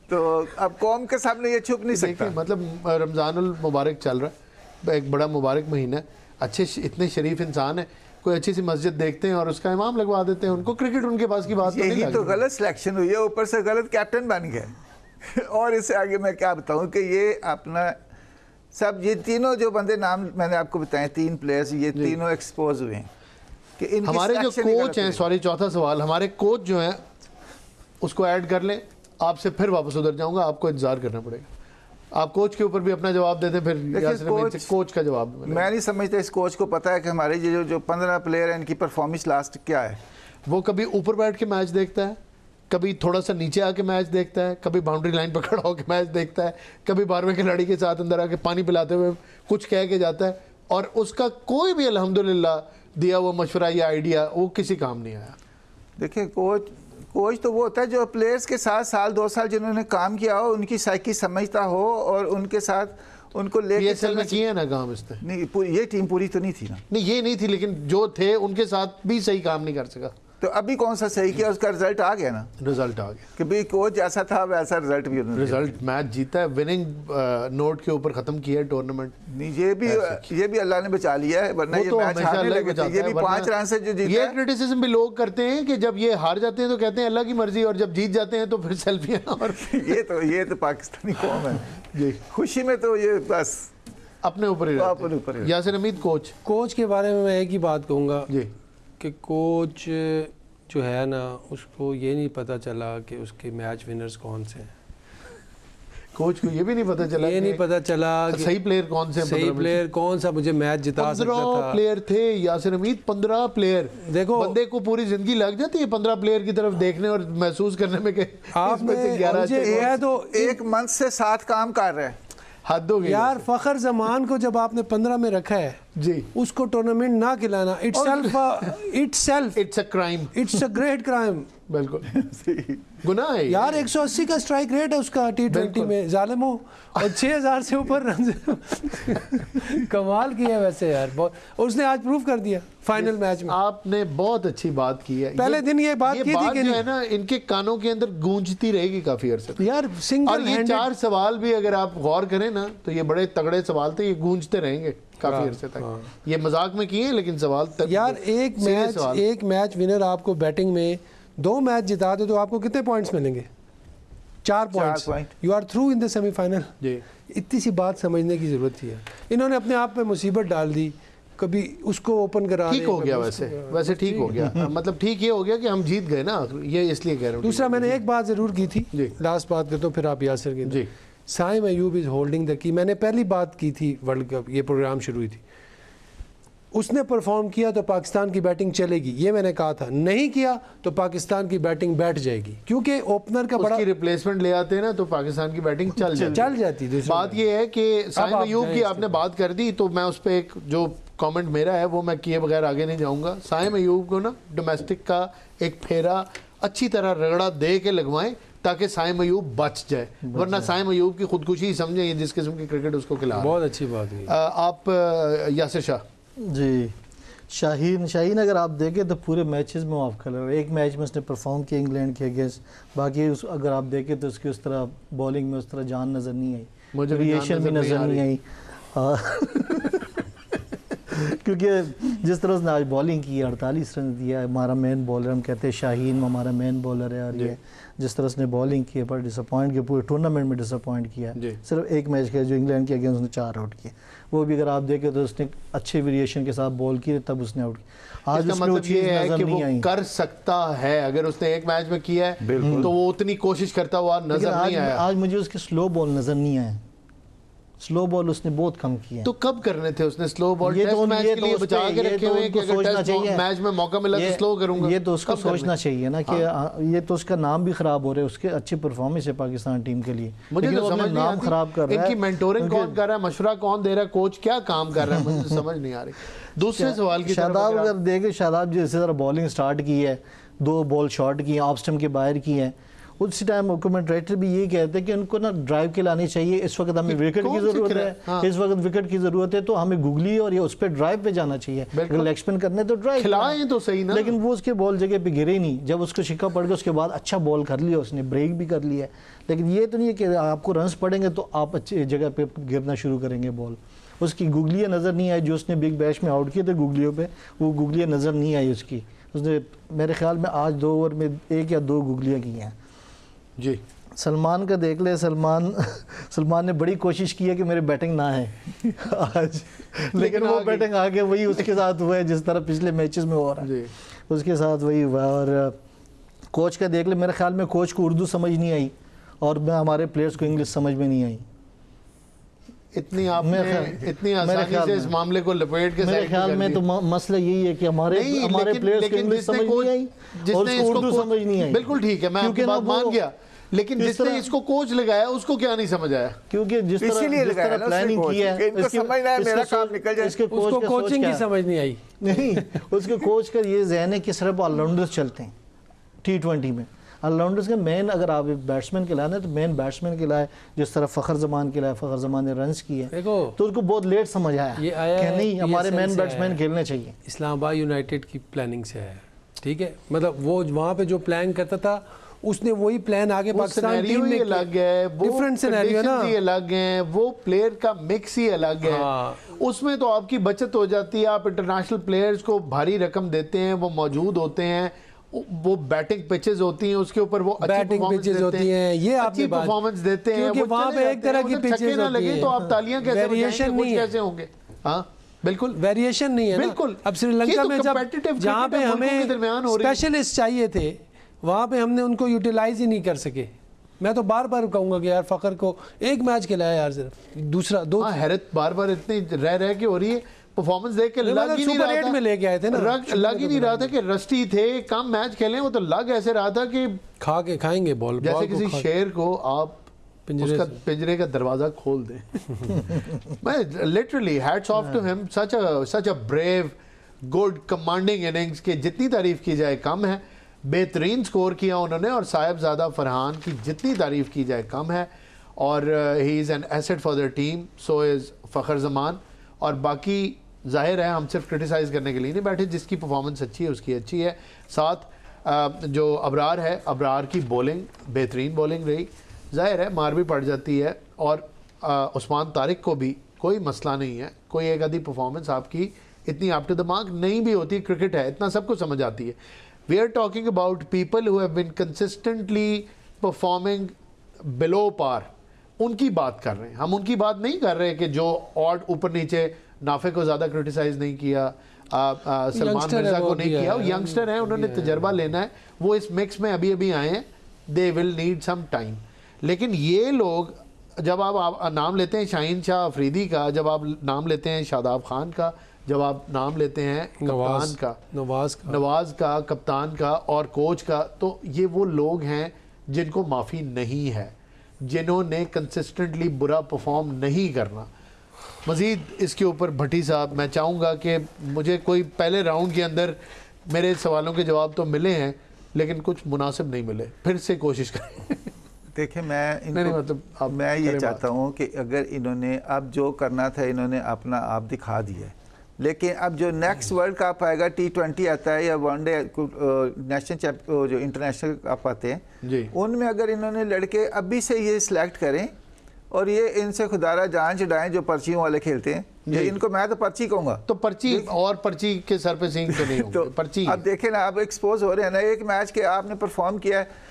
तो अब कौम के सामने ये छुप नहीं सकता। मतलब रमज़ानुल मुबारक चल रहा है, एक बड़ा मुबारक महीना है, अच्छे इतने शरीफ इंसान है, कोई अच्छी सी मस्जिद देखते हैं और उसका इमाम लगवा देते हैं। उनको क्रिकेट उनके पास की बात यही तो गलत सिलेक्शन हुई है, ऊपर से गलत कैप्टन बन गया। और इससे आगे मैं क्या बताऊं कि ये अपना सब ये तीनों जो बंदे नाम मैंने आपको बताए, 3 प्लेयर्स, ये तीनों एक्सपोज हुए हैं कि इनकी हमारे जो कोच हैं, सॉरी चौथा सवाल, हमारे कोच जो हैं उसको ऐड कर लें, आपसे फिर वापस उधर जाऊंगा, आपको इंतजार करना पड़ेगा। आप कोच के ऊपर भी अपना जवाब देते, फिर कोच का जवाब। मैं नहीं समझता इस कोच को पता है कि हमारे जो 15 प्लेयर हैं इनकी परफॉर्मेंस लास्ट क्या है। वो कभी ऊपर बैठ के मैच देखता है, कभी थोड़ा सा नीचे आके मैच देखता है, कभी बाउंड्री लाइन पर खड़ा होकर मैच देखता है, कभी 12वें खिलाड़ी के साथ अंदर आके पानी पिलाते हुए कुछ कह के जाता है, और उसका कोई भी अल्हम्दुलिल्लाह दिया वो मशवरा या आइडिया वो किसी काम नहीं आया। देखिए कोच तो वो होता है जो प्लेयर्स के साथ साल 2 साल जिन्होंने काम किया हो, उनकी साइकी समझता हो और उनके साथ उनको PSL में किए ना काम इसने। नहीं, ये टीम पूरी तो नहीं थी ना। नहीं, ये नहीं थी, लेकिन जो थे उनके साथ भी सही काम नहीं कर सका। तो अभी कौन सा सही किया, उसका रिजल्ट आ गया ना, रिजल्ट आ गया कि भाई कोच जैसा था वैसा रिजल्ट भी उन्होंने रिजल्ट मैच जीता है, विनिंग नोट के ऊपर खत्म किया है टूर्नामेंट। नहीं, ये भी अल्लाह ने बचा लिया है, वरना ये तो मैच हारने लगे थे। ये भी 5 रन से जो जीता ये क्रिटिसिज्म भी लोग करते हैं कि जब ये हार जाते हैं तो कहते हैं अल्लाह की मर्जी, और जब जीत जाते हैं तो फिर सेल्फियां। और ये तो पाकिस्तानी कौम है जी, खुशी में तो ये बस अपने ऊपर ही रहते हैं। यासिर हमीद कोच के बारे में मैं एक ही बात कहूँगा जी कि कोच जो है ना, उसको ये नहीं पता चला कि उसके मैच विनर्स कौन से हैं। कोच को ये भी नहीं पता चला, ये नहीं पता चला कि सही प्लेयर कौन से, सही प्लेयर कौन सा मुझे मैच जिता सकता था। 15 प्लेयर थे यासिर हमीद, 15 प्लेयर। देखो बंदे को पूरी जिंदगी लग जाती है 15 प्लेयर की तरफ देखने और महसूस करने में कि आपने 11 तो एक मंथ से 7 काम कर रहे हैं। हद हो गई यार। फखर जमान को जब आपने 15 में रखा है जी, उसको टूर्नामेंट ना खिलाना it's a crime, it's a great crime. बिल्कुल गुनाह है यार। 180 का स्ट्राइक रेट है उसका T20 में, जालिमो, और 6000 से ऊपर रन। कमाल किया वैसे यार, बहुत। उसने आज प्रूव कर दिया फाइनल मैच में। आपने बहुत अच्छी बात की है। पहले दिन ये बात की थी कि जो है ना, इनके कानों के अंदर गूंजती रहेगी काफी अरसे तक यार। सिंगल ये 4 सवाल भी अगर आप गौर करें ना तो ये बड़े तगड़े सवाल थे, ये गूंजते रहेंगे काफी अरसे तक। ये मजाक में किए लेकिन सवाल तक यार। एक मैच विनर आपको बैटिंग में 2 मैच जिता दे तो आपको कितने पॉइंट्स मिलेंगे? 4 points, point। You are through in the semifinal. जी। इतनी सी बात समझने की ज़रूरत थी। इन्होंने अपने आप में मुसीबत डाल दी, कभी उसको ओपन करा ठीक हो गया, वैसे ठीक हो गया। मतलब ठीक ये हो गया कि हम जीत गए ना, ये इसलिए कह रहा हूँ। दूसरा मैंने एक बात ज़रूर की थी, जी। लास्ट बात करता हूँ फिर आप यासिर की। जी। Saim Ayub is holding the key. मैंने पहली बात की थी वर्ल्ड कप, ये प्रोग्राम शुरू हुई थी, उसने परफॉर्म किया तो पाकिस्तान की बैटिंग चलेगी, ये मैंने कहा था। नहीं किया तो पाकिस्तान की बैटिंग बैठ जाएगी, क्योंकि ओपनर का बड़ा उसकी रिप्लेसमेंट ले आते हैं ना तो पाकिस्तान की बैटिंग चल जाती। दूसरी बात ये है कि साइम आप अयूब जाएं की इसके आपने बात कर दी, तो मैं उस पर एक जो कमेंट मेरा है वो मैं किए बगैर आगे नहीं जाऊंगा। साइम अयूब को ना डोमेस्टिक का एक फेरा अच्छी तरह रगड़ा दे के लगवाएं ताकि साइम अयूब बच जाए, वरना साइम अयूब की खुदकुशी ही समझे ये जिस किस्म की क्रिकेट उसको खिला। बहुत अच्छी बात हुई। आप यासिर शाह। जी, शाहीन अगर आप देखें तो पूरे मैचेस में ऑफ कलर, एक मैच में उसने परफॉर्म किया इंग्लैंड के अगेंस्ट, बाकी अगर आप देखें तो उसकी उस तरह बॉलिंग में उस तरह जान नज़र नहीं आई, मुझे वेरिएशन भी नज़र नहीं आई। क्योंकि जिस तरह उसने आज बॉलिंग की, 48 रन दिया, हमारा मेन बॉलर, हम कहते हैं शाहीन हमारा मेन बॉलर है, और ये जिस तरह उसने बॉलिंग की पर डिसअपॉइंट किया, पूरे टूर्नामेंट में डिसअपॉइंट किया। सिर्फ एक मैच के जो इंग्लैंड के अगेंस्ट उसने 4 आउट किए, वो भी अगर आप देखें तो उसने अच्छे वेरिएशन के साथ बॉल किए तब उसने आउट किया। आज उसमें मतलब ये है कि वो कर सकता है, अगर उसने एक मैच में किया है तो वो उतनी कोशिश करता हुआ नजर नहीं आया। आज मुझे उसके स्लो बॉल नजर नहीं आए, स्लो बॉल उसने बहुत कम किया। तो कब करने थे उसने स्लो बॉल? ये तो मैच के लिए बचा के रखे हुए हैं कि अगर टेस्ट मैच में मौका मिला तो स्लो करूंगा। ये तो उसको सोचना चाहिए ना कि ये तो उसका नाम भी खराब हो रहा है, उसके अच्छी परफॉर्मेंस है पाकिस्तान टीम के लिए, मुझे तो समझ नहीं नाम खराब कर रहा है। इनकी मेंटोरिंग कौन कर रहा है, मशवरा कौन दे रहा है, कोच क्या काम कर रहा है, मुझे समझ नहीं आ रही। दूसरे सवाल की शादाब अगर देखे, शादाब जिस तरह बॉलिंग स्टार्ट की है, 2 बॉल शॉट की है, ऑफ स्टंप के बाहर की है, उस टाइम कमेंटेटर भी ये कहते हैं कि उनको ना ड्राइव के लानी चाहिए, इस वक्त हमें विकेट की जरूरत है। हाँ। इस वक्त विकेट की जरूरत है तो हमें गुगली और ये उस पर ड्राइव पे जाना चाहिए, अगर लेग स्पिन करने तो ड्राइव खिलाएं तो सही ना। लेकिन वो उसके बॉल जगह पे गिरे नहीं, जब उसको शिक्का पड़ गया उसके बाद अच्छा बॉल कर लिया उसने, ब्रेक भी कर लिया। लेकिन ये तो नहीं है कि आपको रन्स पड़ेंगे तो आप अच्छी जगह पे गिरना शुरू करेंगे बॉल। उसकी गुगलियाँ नज़र नहीं आई, जो उसने बिग बैश में आउट किए थे गुगलियों पे, वो गुगलियाँ नज़र नहीं आई उसकी। उसने मेरे ख्याल में आज 2 ओवर में 1 या 2 गुगलियाँ की हैं जी। सलमान का देख ले, सलमान ने बड़ी कोशिश की है कि मेरी बैटिंग ना है आज, लेकिन वो बैटिंग आगे वही उसके साथ हुआ है जिस तरह पिछले मैचेस में हो रहा है, उसके साथ वही हुआ। और कोच का देख ले, मेरे ख्याल में कोच को उर्दू समझ नहीं आई और हमारे प्लेयर्स को इंग्लिश समझ में नहीं आई। इतनी आसानी से इस मामले को लपेट के मेरे ख्याल में तो मसला यही है कि हमारे प्लेयर्स को इंग्लिश समझ नहीं आई और उसको उर्दू समझ नहीं आई। बिल्कुल ठीक है, मैं आपकी बात मान गया, लेकिन जिसने इसको कोच लगाया उसको क्या नहीं समझ आया? क्योंकि जिस तरह प्लानिंग की है, उसको कोचिंग की समझ नहीं आई। नहीं, उसके कोच का ये ज़हन है कि सिर्फ ऑलराउंडर्स चलते हैं T20 में। ऑलराउंडर्स के मेन, अगर आप बैट्समैन के लाना है तो मेन बैट्समैन के लाए, जिस तरह फ़खर जमान के लाए, फ़खर जमान ने रन्स किए तो उसको बहुत लेट समझ आया कि नहीं हमारे मेन बैट्समैन खेलने चाहिए। इस्लामाबाद यूनाइटेड की प्लानिंग से है, ठीक है, मतलब वो वहाँ पे जो प्लान करता था उसने वही प्लान आगे पाकिस्तान टीम में अलग है, वो डिफरेंट सिनेरियो ना, अलग है, वो प्लेयर का मिक्स ही अलग है। उसमें तो आपकी बचत हो जाती है, आप इंटरनेशनल प्लेयर्स को भारी रकम देते हैं, वो मौजूद होते हैं, वो बैटिंग पिचेस होती हैं, उसके ऊपर वो बैटिंग पिचेस होती हैं, ये अच्छी परफॉर्मेंस देते हैं, क्योंकि वहाँ पे एक तरह की पिचेस ना लगे तो आप तालियां कैसे बजाएंगे, कैसे होंगे? हाँ बिल्कुल, वेरिएशन नहीं है बिल्कुल। अब श्रीलंका में जहाँ पे हमें स्पेशलिस्ट चाहिए थे वहाँ पे हमने उनको यूटिलाइज ही नहीं कर सके। मैं तो बार बार कहूँगा कि यार फ़खर को एक मैच खिलाया यार, सिर्फ दूसरा 2 हैरत बार बार इतनी रह के हो रही है। परफॉर्मेंस देख के लग ही नहीं रहा था, में लेके आए थे ना, लग ही नहीं रहा था कि रस्टी थे, कम मैच खेले, वो तो लग ऐसे रहा था कि खा के खाएंगे बॉल, जैसे किसी शेर को आप पिंजरे का दरवाजा खोल दें। मैं literally hats off to him, such a brave good commanding innings के जितनी तारीफ की जाए कम है। बेहतरीन स्कोर किया उन्होंने और साहिबजादा फरहान की जितनी तारीफ की जाए कम है। और he is an asset for the team, so is Fakhar Zaman. और बाकी जाहिर है हम सिर्फ क्रिटिसाइज़ करने के लिए नहीं बैठे, जिसकी परफॉर्मेंस अच्छी है उसकी अच्छी है। साथ जो अबरार है, अबरार की बॉलिंग बेहतरीन बॉलिंग रही, जाहिर है मार भी पड़ जाती है। और उस्मान तारिक को भी कोई मसला नहीं है, कोई एक आधी परफॉर्मेंस आपकी इतनी अप टू द मार्क नहीं भी होती, क्रिकेट है, इतना सबको समझ आती है। We are talking about people who have been consistently performing below par, उनकी बात कर रहे हैं हम। उनकी बात नहीं कर रहे कि जो ऑड ऊपर नीचे, नाफे को ज़्यादा क्रिटिसाइज़ नहीं किया, सलमान मिर्ज़ा को नहीं किया। वो यंगस्टर हैं, उन्होंने तजर्बा लेना है, वो इस मिक्स में अभी अभी आए हैं, they will need some time. लेकिन ये लोग, जब आप नाम लेते हैं शाहीन शाह अफरीदी का, जब आप नाम लेते हैं शादाब खान का, जब आप नाम लेते हैं कप्तान का, नवाज का, कप्तान का और कोच का, तो ये वो लोग हैं जिनको माफ़ी नहीं है, जिन्होंने कंसिस्टेंटली बुरा परफॉर्म नहीं करना। मज़ीद इसके ऊपर भट्टी साहब, मैं चाहूँगा कि मुझे कोई पहले राउंड के अंदर मेरे सवालों के जवाब तो मिले हैं लेकिन कुछ मुनासिब नहीं मिले, फिर से कोशिश करें। देखिए मैं नहीं, मतलब अब मैं ये चाहता हूँ कि अगर इन्होंने अब जो करना था इन्होंने अपना आप दिखा दिया है, लेकिन अब जो नेक्स्ट वर्ल्ड कप आएगा, T20 आता है या वनडे नेशनल जो इंटरनेशनल कप आते हैं, उनमें अगर इन्होंने लड़के अभी से ये सिलेक्ट करें और ये इनसे खुदारा जान छुड़ाएं जो पर्चियों वाले खेलते हैं, ये इनको मैं तो पर्ची कहूँगा। तो पर्ची और पर्ची के सर पे सिंह तो नहीं होंगे, तो पर्ची। अब देखें ना, अब एक्सपोज हो रहे हैं ना, एक मैच के आपने परफॉर्म किया है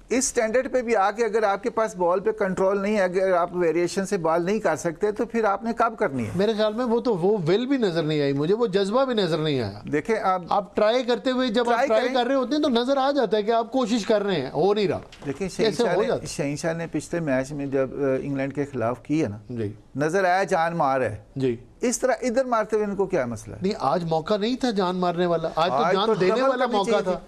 इस स्टैंडर्ड पे भी आके, अगर आपके पास बॉल पे कंट्रोल नहीं है, अगर आप वेरिएशन से बॉल नहीं कर सकते, तो फिर आपने कब करनी है? मेरे ख्याल में वो विल भी नजर नहीं आई मुझे, वो जज्बा भी नजर नहीं आया। देखें आप ट्राई करते हुए, जब आप ट्राई कर रहे होते हैं तो नजर आ जाता है कि आप कोशिश कर रहे हैं, हो नहीं रहा। देखिए शहीन शाह ने पिछले मैच में जब इंग्लैंड के खिलाफ की है ना, जी नजर आया जान मार है जी, इस तरह इधर मारते हुए इनको क्या मसला है? नहीं, आज मौका नहीं था जान मारने वाला, आज तो जान देने वाला मौका था।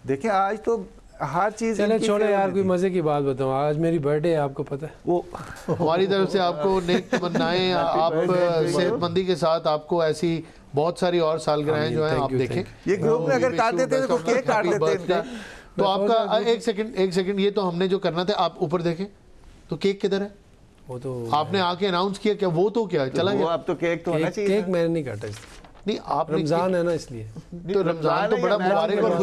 देखिए आज तो हर चीज। चले छोड़े यार, कोई मजे की बात बताऊं, आज मेरी बर्थडे है, आपको पता है। वो हमारी तरफ से आपको नेक तमन्नाएं, आप सेहतमंदी के साथ आपको ऐसी बहुत सारी और सालगिरहें जो हैं आप देखें। ये ग्रुप में अगर काट देते तो केक काट लेते इनका। तो आपका एक सेकंड, ये तो हमने जो करना था, आप ऊपर देखें तो केक किधर है? वो तो आपने आके अनाउंस किया क्या? वो तो क्या चला गया? अब तो केक तो होना चाहिए। केक मैंने नहीं काटा, नहीं, आप रमजान है ना इसलिए। तो रमजान तो बड़ा मुबारक और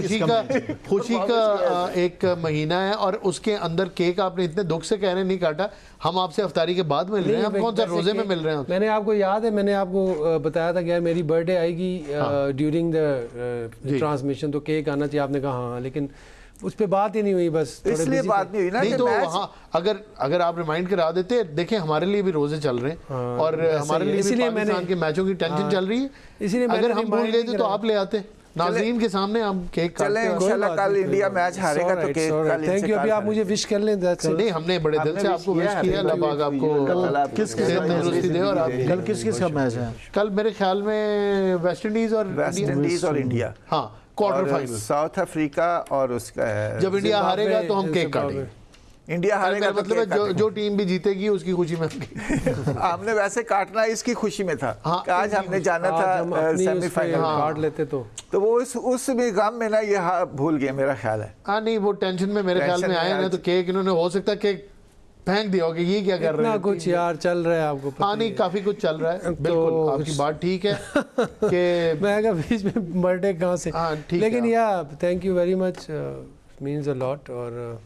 खुशी का एक महीना है, और उसके अंदर केक आपने इतने दुख से कह रहे नहीं काटा। हम आपसे अफ्तारी के बाद मिल रहे हैं, हम कौन सा रोजे में मिल रहे हैं? मैंने आपको याद है, मैंने आपको बताया था कि यार मेरी बर्थडे आएगी ड्यूरिंग द ट्रांसमिशन, तो केक आना चाहिए। आपने कहा हाँ, लेकिन उस पर बात ही नहीं हुई, बस इसलिए बात नहीं हुई ना। नहीं तो हाँ, अगर आप रिमाइंड करा देते, देखें हमारे लिए भी रोजे चल रहे हैं और हमारे लिए भी पाकिस्तान के मैचों की टेंशन चल रही है, इसलिए अगर हम भूल गए थे तो आप ले आते नाज़रीन के सामने, हम केक चले इंशाल्लाह। कल इंडिया मैच हारेगा तो केक कल। Thank you. अभी आप मुझे विश कर लें। नहीं, हमने बड़े दिल से आपको विश किया, अल्लाह पाक आपको किस तंदुरुस्ती दे। और कल किस किस का मैच है? कल मेरे ख्याल में वेस्ट इंडीज और इंडिया, हाँ, क्वार्टर फाइनल साउथ अफ्रीका और उसका है। जब इंडिया हारेगा तो हम केक काटेंगे। इंडिया हारेगा मतलब है जो टीम भी जीतेगी उसकी खुशी में हमने वैसे काटना इसकी खुशी में था। हाँ, आज हमने जाना था सेमीफाइनल, काट लेते तो वो उस भी गम में ना ये भूल गए मेरा ख्याल है। हाँ नहीं, वो टेंशन में मेरे ख्याल में आए ना, तो केक इन्होंने हो सकता है केक फेंक दिया हो कि ये क्या कर रहे हैं। कुछ यार चल रहा है, आपको पता। हाँ नहीं, काफी कुछ चल रहा है, बिल्कुल आपकी बात ठीक है कि मैं क्या बीच में बर्थडे कहाँ से। हाँ ठीक, लेकिन या thank you very much, means a lot, और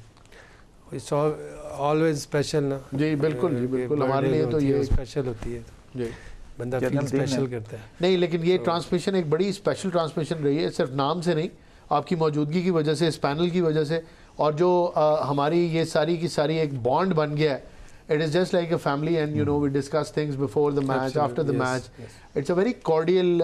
इट्स ऑलवेज स्पेशल ना। जी बिल्कुल, जी बिल्कुल, हमारे लिए तो ये स्पेशल होती है, जी, बंदा फील स्पेशल करता है। नहीं, लेकिन ये ट्रांसमिशन एक बड़ी स्पेशल ट्रांसमिशन रही है, सिर्फ नाम से नहीं, आपकी मौजूदगी की वजह से, इस पैनल की वजह से, और जो हमारी ये सारी की सारी एक बॉन्ड बन गया है। It is just like a family, and you know we discuss things before the match, after the match. It's a very cordial,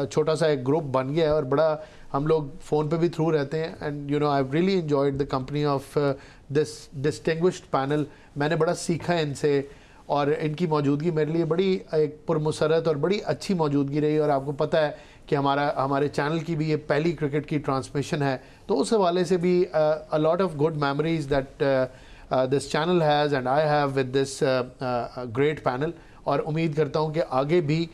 छोटा सा एक ग्रुप बन गया है, और बड़ा हम लोग फ़ोन पे भी थ्रू रहते हैं। And you no I really enjoyed the company of this distinguished panel. मैंने बड़ा सीखा है इनसे, और इनकी मौजूदगी मेरे लिए बड़ी एक पुरमसरत और बड़ी अच्छी मौजूदगी रही। और आपको पता है कि हमारे चैनल की भी ये पहली क्रिकेट की ट्रांसमिशन है, तो उस हवाले से भी a lot of good memories that this channel has and I have with this great panel. और उम्मीद करता हूँ कि आगे भी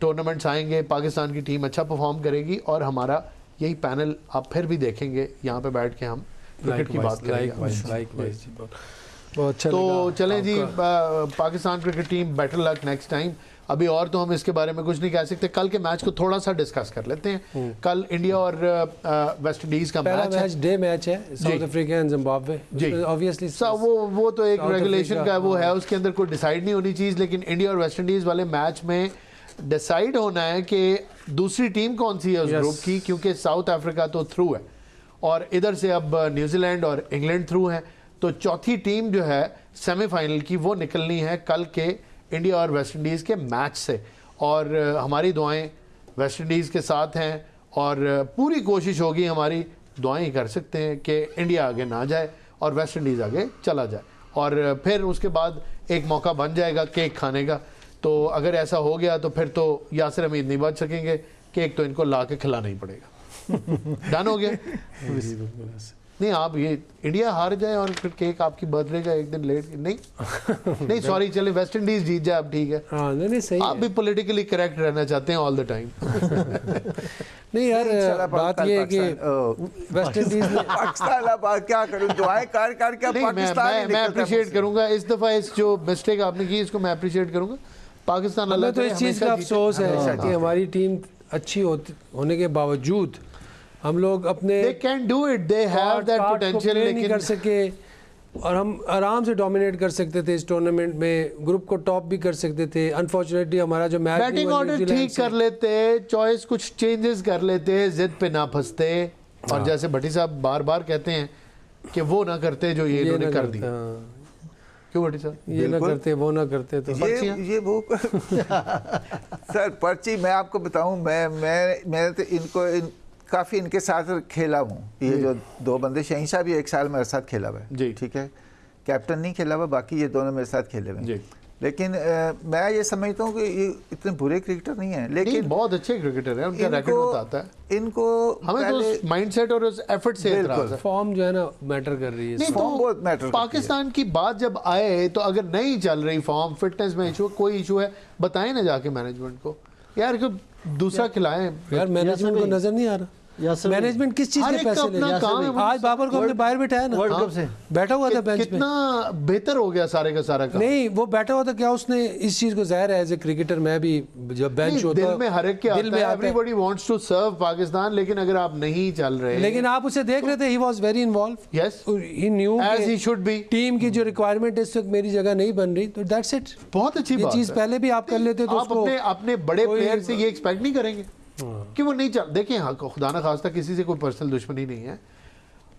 टूर्नामेंट्स आएंगे, पाकिस्तान की टीम अच्छा परफॉर्म करेगी, और हमारा यही पैनल आप फिर भी देखेंगे, यहाँ पे बैठ के हम क्रिकेट की बात करेंगे। बहुत अच्छा। तो चलें जी, Pakistan cricket team better luck next time. अभी और तो हम इसके बारे में कुछ नहीं कह सकते, कल के मैच को थोड़ा सा डिस्कस कर लेते हैं। कल इंडिया और वेस्ट इंडीज का मैच है, डे मैच है, साउथ अफ्रीका एंड जिम्बाब्वे। जी ऑब्वियसली वो तो एक रेगुलेशन का वो है, उसके अंदर कोई डिसाइड नहीं होनी चीज़। लेकिन इंडिया और वेस्ट इंडीज़ वाले मैच में डिसाइड होना है कि दूसरी टीम कौन सी है उस ग्रुप की, क्योंकि साउथ अफ्रीका तो थ्रू है और इधर से अब न्यूजीलैंड और इंग्लैंड थ्रू हैं। तो चौथी टीम जो है सेमीफाइनल की वो निकलनी है कल के इंडिया और वेस्ट इंडीज़ के मैच से। और हमारी दुआएं वेस्ट इंडीज़ के साथ हैं और पूरी कोशिश होगी, हमारी दुआएं ही कर सकते हैं कि इंडिया आगे ना जाए और वेस्ट इंडीज़ आगे चला जाए, और फिर उसके बाद एक मौका बन जाएगा केक खाने का। तो अगर ऐसा हो गया तो फिर तो यासिर हमीद नहीं बच सकेंगे, केक तो इनको ला के खिलाना ही पड़ेगा। डन हो गया। नहीं, आप ये इंडिया हार जाए और फिर केक आपकी बर्थडे का एक दिन लेट नहीं नहीं सॉरी, चले वेस्ट इंडीज जीत जाए, अब ठीक है। हाँ नहीं सही आप भी पॉलिटिकली करेक्ट रहना चाहते हैं ऑल द टाइम। नहीं यार, बात ये है कि वेस्ट इंडीज ने पाकिस्तान क्या करूं, दुआएं कर कर के पाकिस्तान मैं अप्रिशिएट करूंगा इस दफा, इस जो मिस्टेक आपने की इसको मैं अप्रिशिएट करूंगा। पाकिस्तान हमें तो इस चीज़ का अफसोस है कि हमारी टीम अच्छी होने के बावजूद हम लोग अपने they can do it, they have that potential, नहीं लेकिन कर सके, और हम आराम से डोमिनेट कर सकते थे इस टूर्नामेंट में, ग्रुप को टॉप भी कर सकते थे। अनफॉर्चुनेटली हमारा जो मैच बैटिंग ऑर्डर ठीक कर लेते, चॉइस कुछ चेंजेस कर लेते, जिद पे ना फंसते, और जैसे भट्टी साहब बार बार कहते हैं कि वो ना करते जो ये इन्होंने कर दिया। क्यों भट्टी साहब? ये ना करते वो ना करते तो ये वो सर पर्ची मैं आपको बताऊं, मैं तो इनको काफ़ी इनके साथ खेला हूँ। ये जो दो बंदे, शहीन साहब भी एक साल मेरे साथ खेला हुआ है, ठीक है, कैप्टन नहीं खेला हुआ, बाकी ये दोनों मेरे साथ खेले हुए हैं। लेकिन मैं ये समझता हूँ कि ये इतने बुरे क्रिकेटर नहीं है, लेकिन बहुत अच्छे क्रिकेटर हैं, उनका रिकॉर्ड बताता है। इनको हमें तो उस माइंडसेट और उस एफर्ट से एतराज है। फॉर्म जो है ना मैटर कर रही है। नहीं, फॉर्म बहुत मैटर। पाकिस्तान की बात जब आए तो अगर नहीं चल रही फॉर्म, फिटनेस में इशू, कोई इशू है, बताएं ना जाके मैनेजमेंट को यार, को दूसरा खिलाएं यार। मैनेजमेंट को नजर नहीं आ रहा मैनेजमेंट किस चीज के पैसे ले काम है। आज बाबर को हमने बाहर बिठाया ना, वर्ल्ड कप से बैठा हुआ था बेंच पे, कितना बेहतर हो गया सारे का सारा काम। नहीं वो बैठा हुआ था, क्या उसने इस चीज को, जाहिर है एज ए क्रिकेटर मैं भी जब बेंच होता दिल में हर एक के आता है, everybody wants to serve Pakistan, लेकिन अगर आप नहीं चल रहे, लेकिन आप उसे देख रहे थे, he was very involve, yes he knew as he should be. Team की जो रिक्वायरमेंट इस वक्त मेरी जगह नहीं बन रही, तो दैट्स इट। बहुत अच्छी बात है, चीज पहले भी आप कर लेते तो आप अपने बड़े प्लेयर से ये एक्सपेक्ट नहीं करेंगे कि वो नहीं चल। देखिए हाँ, खुदा ना खास्ता किसी से कोई पर्सनल दुश्मनी नहीं है,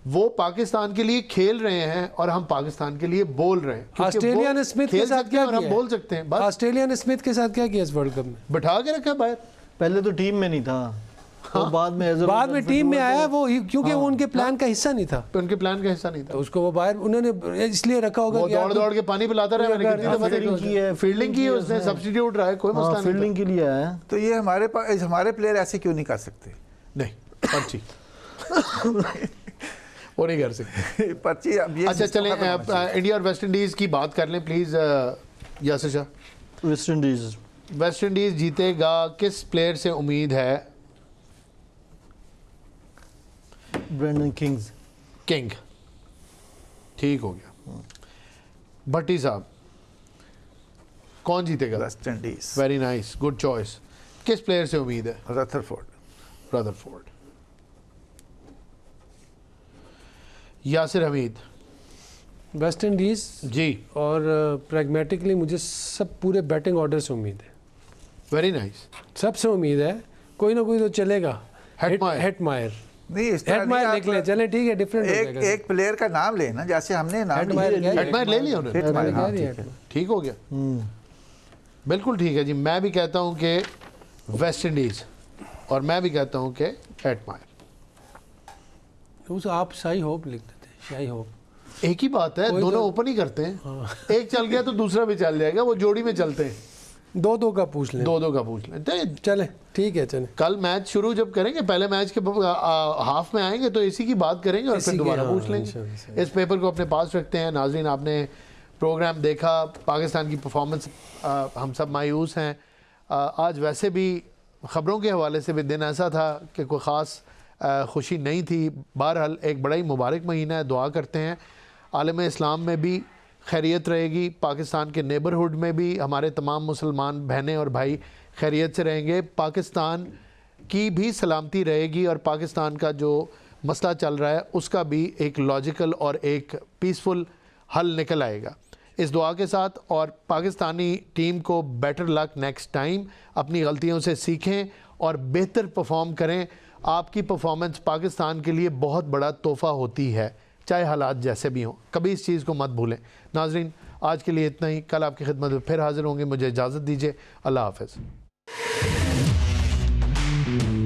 वो पाकिस्तान के लिए खेल रहे हैं और हम पाकिस्तान के लिए बोल रहे हैं। ऑस्ट्रेलियन स्मिथ के साथ क्या और हम बोल सकते हैं, ऑस्ट्रेलियन स्मिथ के साथ क्या किया इस वर्ल्ड कप में? बिठा के रखा बाहर। पहले तो टीम में नहीं था, तो बाद में टीम में आया वो, क्योंकि वो उनके प्लान का हिस्सा नहीं था, तो उनके प्लान का हिस्सा नहीं था, तो उसको वो बाहर उन्होंने इसलिए रखा होगा वो दौड़ दौड़ के पानी पिलाता रहा। मैंने कितनी दफा फील्डिंग की है, फील्डिंग की है उसने, सब्स्टिट्यूट रहा है, कोई मसला नहीं, फील्डिंग के लिए आया। तो ये हमारे प्लेयर ऐसे क्यों नहीं कर सकते? नहीं, पर्ची वो नहीं कर सकते पर्ची। अब ये अच्छा चलें, इंडिया और वेस्ट इंडीज की बात कर लें please. Yasir Shah, West Indies जीतेगा, किस प्लेयर से उम्मीद है? Brandon King. ठीक हो गया। भट्टी साहब, कौन जीतेगा? West Indies. Very nice, good choice. किस प्लेयर से उम्मीद है? Rutherford. Yasir Hameed. West Indies जी, और प्रैग्मेटिकली मुझे सब पूरे बैटिंग ऑर्डर से उम्मीद है। वेरी नाइस, सबसे उम्मीद है, कोई ना कोई तो चलेगा। हेटमायर नहीं, इस तरह हेटमायर लिख ले, चले ठीक है, डिफरेंट एक प्लेयर का नाम लेना, जैसे हमने नाम हेटमायर ले लिया उन्होंने, ठीक हो गया, बिल्कुल ठीक है जी। मैं भी कहता हूं कि वेस्ट इंडीज, और मैं भी कहता हूं कि हेटमायर। उस आप शाही होप लिख देते, शाही होप एक ही बात है, दोनों ओपन ही करते हैं। एक चल गया तो दूसरा भी चल जाएगा, वो जोड़ी में चलते हैं। दो का पूछ लें, दो का पूछ लें, चले ठीक है। चले कल मैच शुरू जब करेंगे, पहले मैच के हाफ में आएंगे तो इसी की बात करेंगे और फिर दोबारा पूछ लेंगे। इस पेपर को अपने पास रखते हैं। नाजरीन, आपने प्रोग्राम देखा, पाकिस्तान की परफॉर्मेंस, हम सब मायूस हैं। आज वैसे भी ख़बरों के हवाले से भी दिन ऐसा था कि कोई ख़ास खुशी नहीं थी। बहरहाल एक बड़ा ही मुबारक महीना है, दुआ करते हैं आलम इस्लाम में भी खैरियत रहेगी, पाकिस्तान के नेबरहुड में भी हमारे तमाम मुसलमान बहनें और भाई खैरियत से रहेंगे, पाकिस्तान की भी सलामती रहेगी और पाकिस्तान का जो मसला चल रहा है उसका भी एक लॉजिकल और एक पीसफुल हल निकल आएगा। इस दुआ के साथ, और पाकिस्तानी टीम को बेटर लक नेक्स्ट टाइम, अपनी गलतियों से सीखें और बेहतर परफॉर्म करें। आपकी परफॉर्मेंस पाकिस्तान के लिए बहुत बड़ा तोहफ़ा होती है। चाहे हालात जैसे भी हों। कभी इस चीज़ को मत भूलें। नाजरीन, आज के लिए इतना ही। कल आपकी खिदमत में फिर हाजिर होंगे। मुझे इजाज़त दीजिए। अल्लाह हाफ़िज़।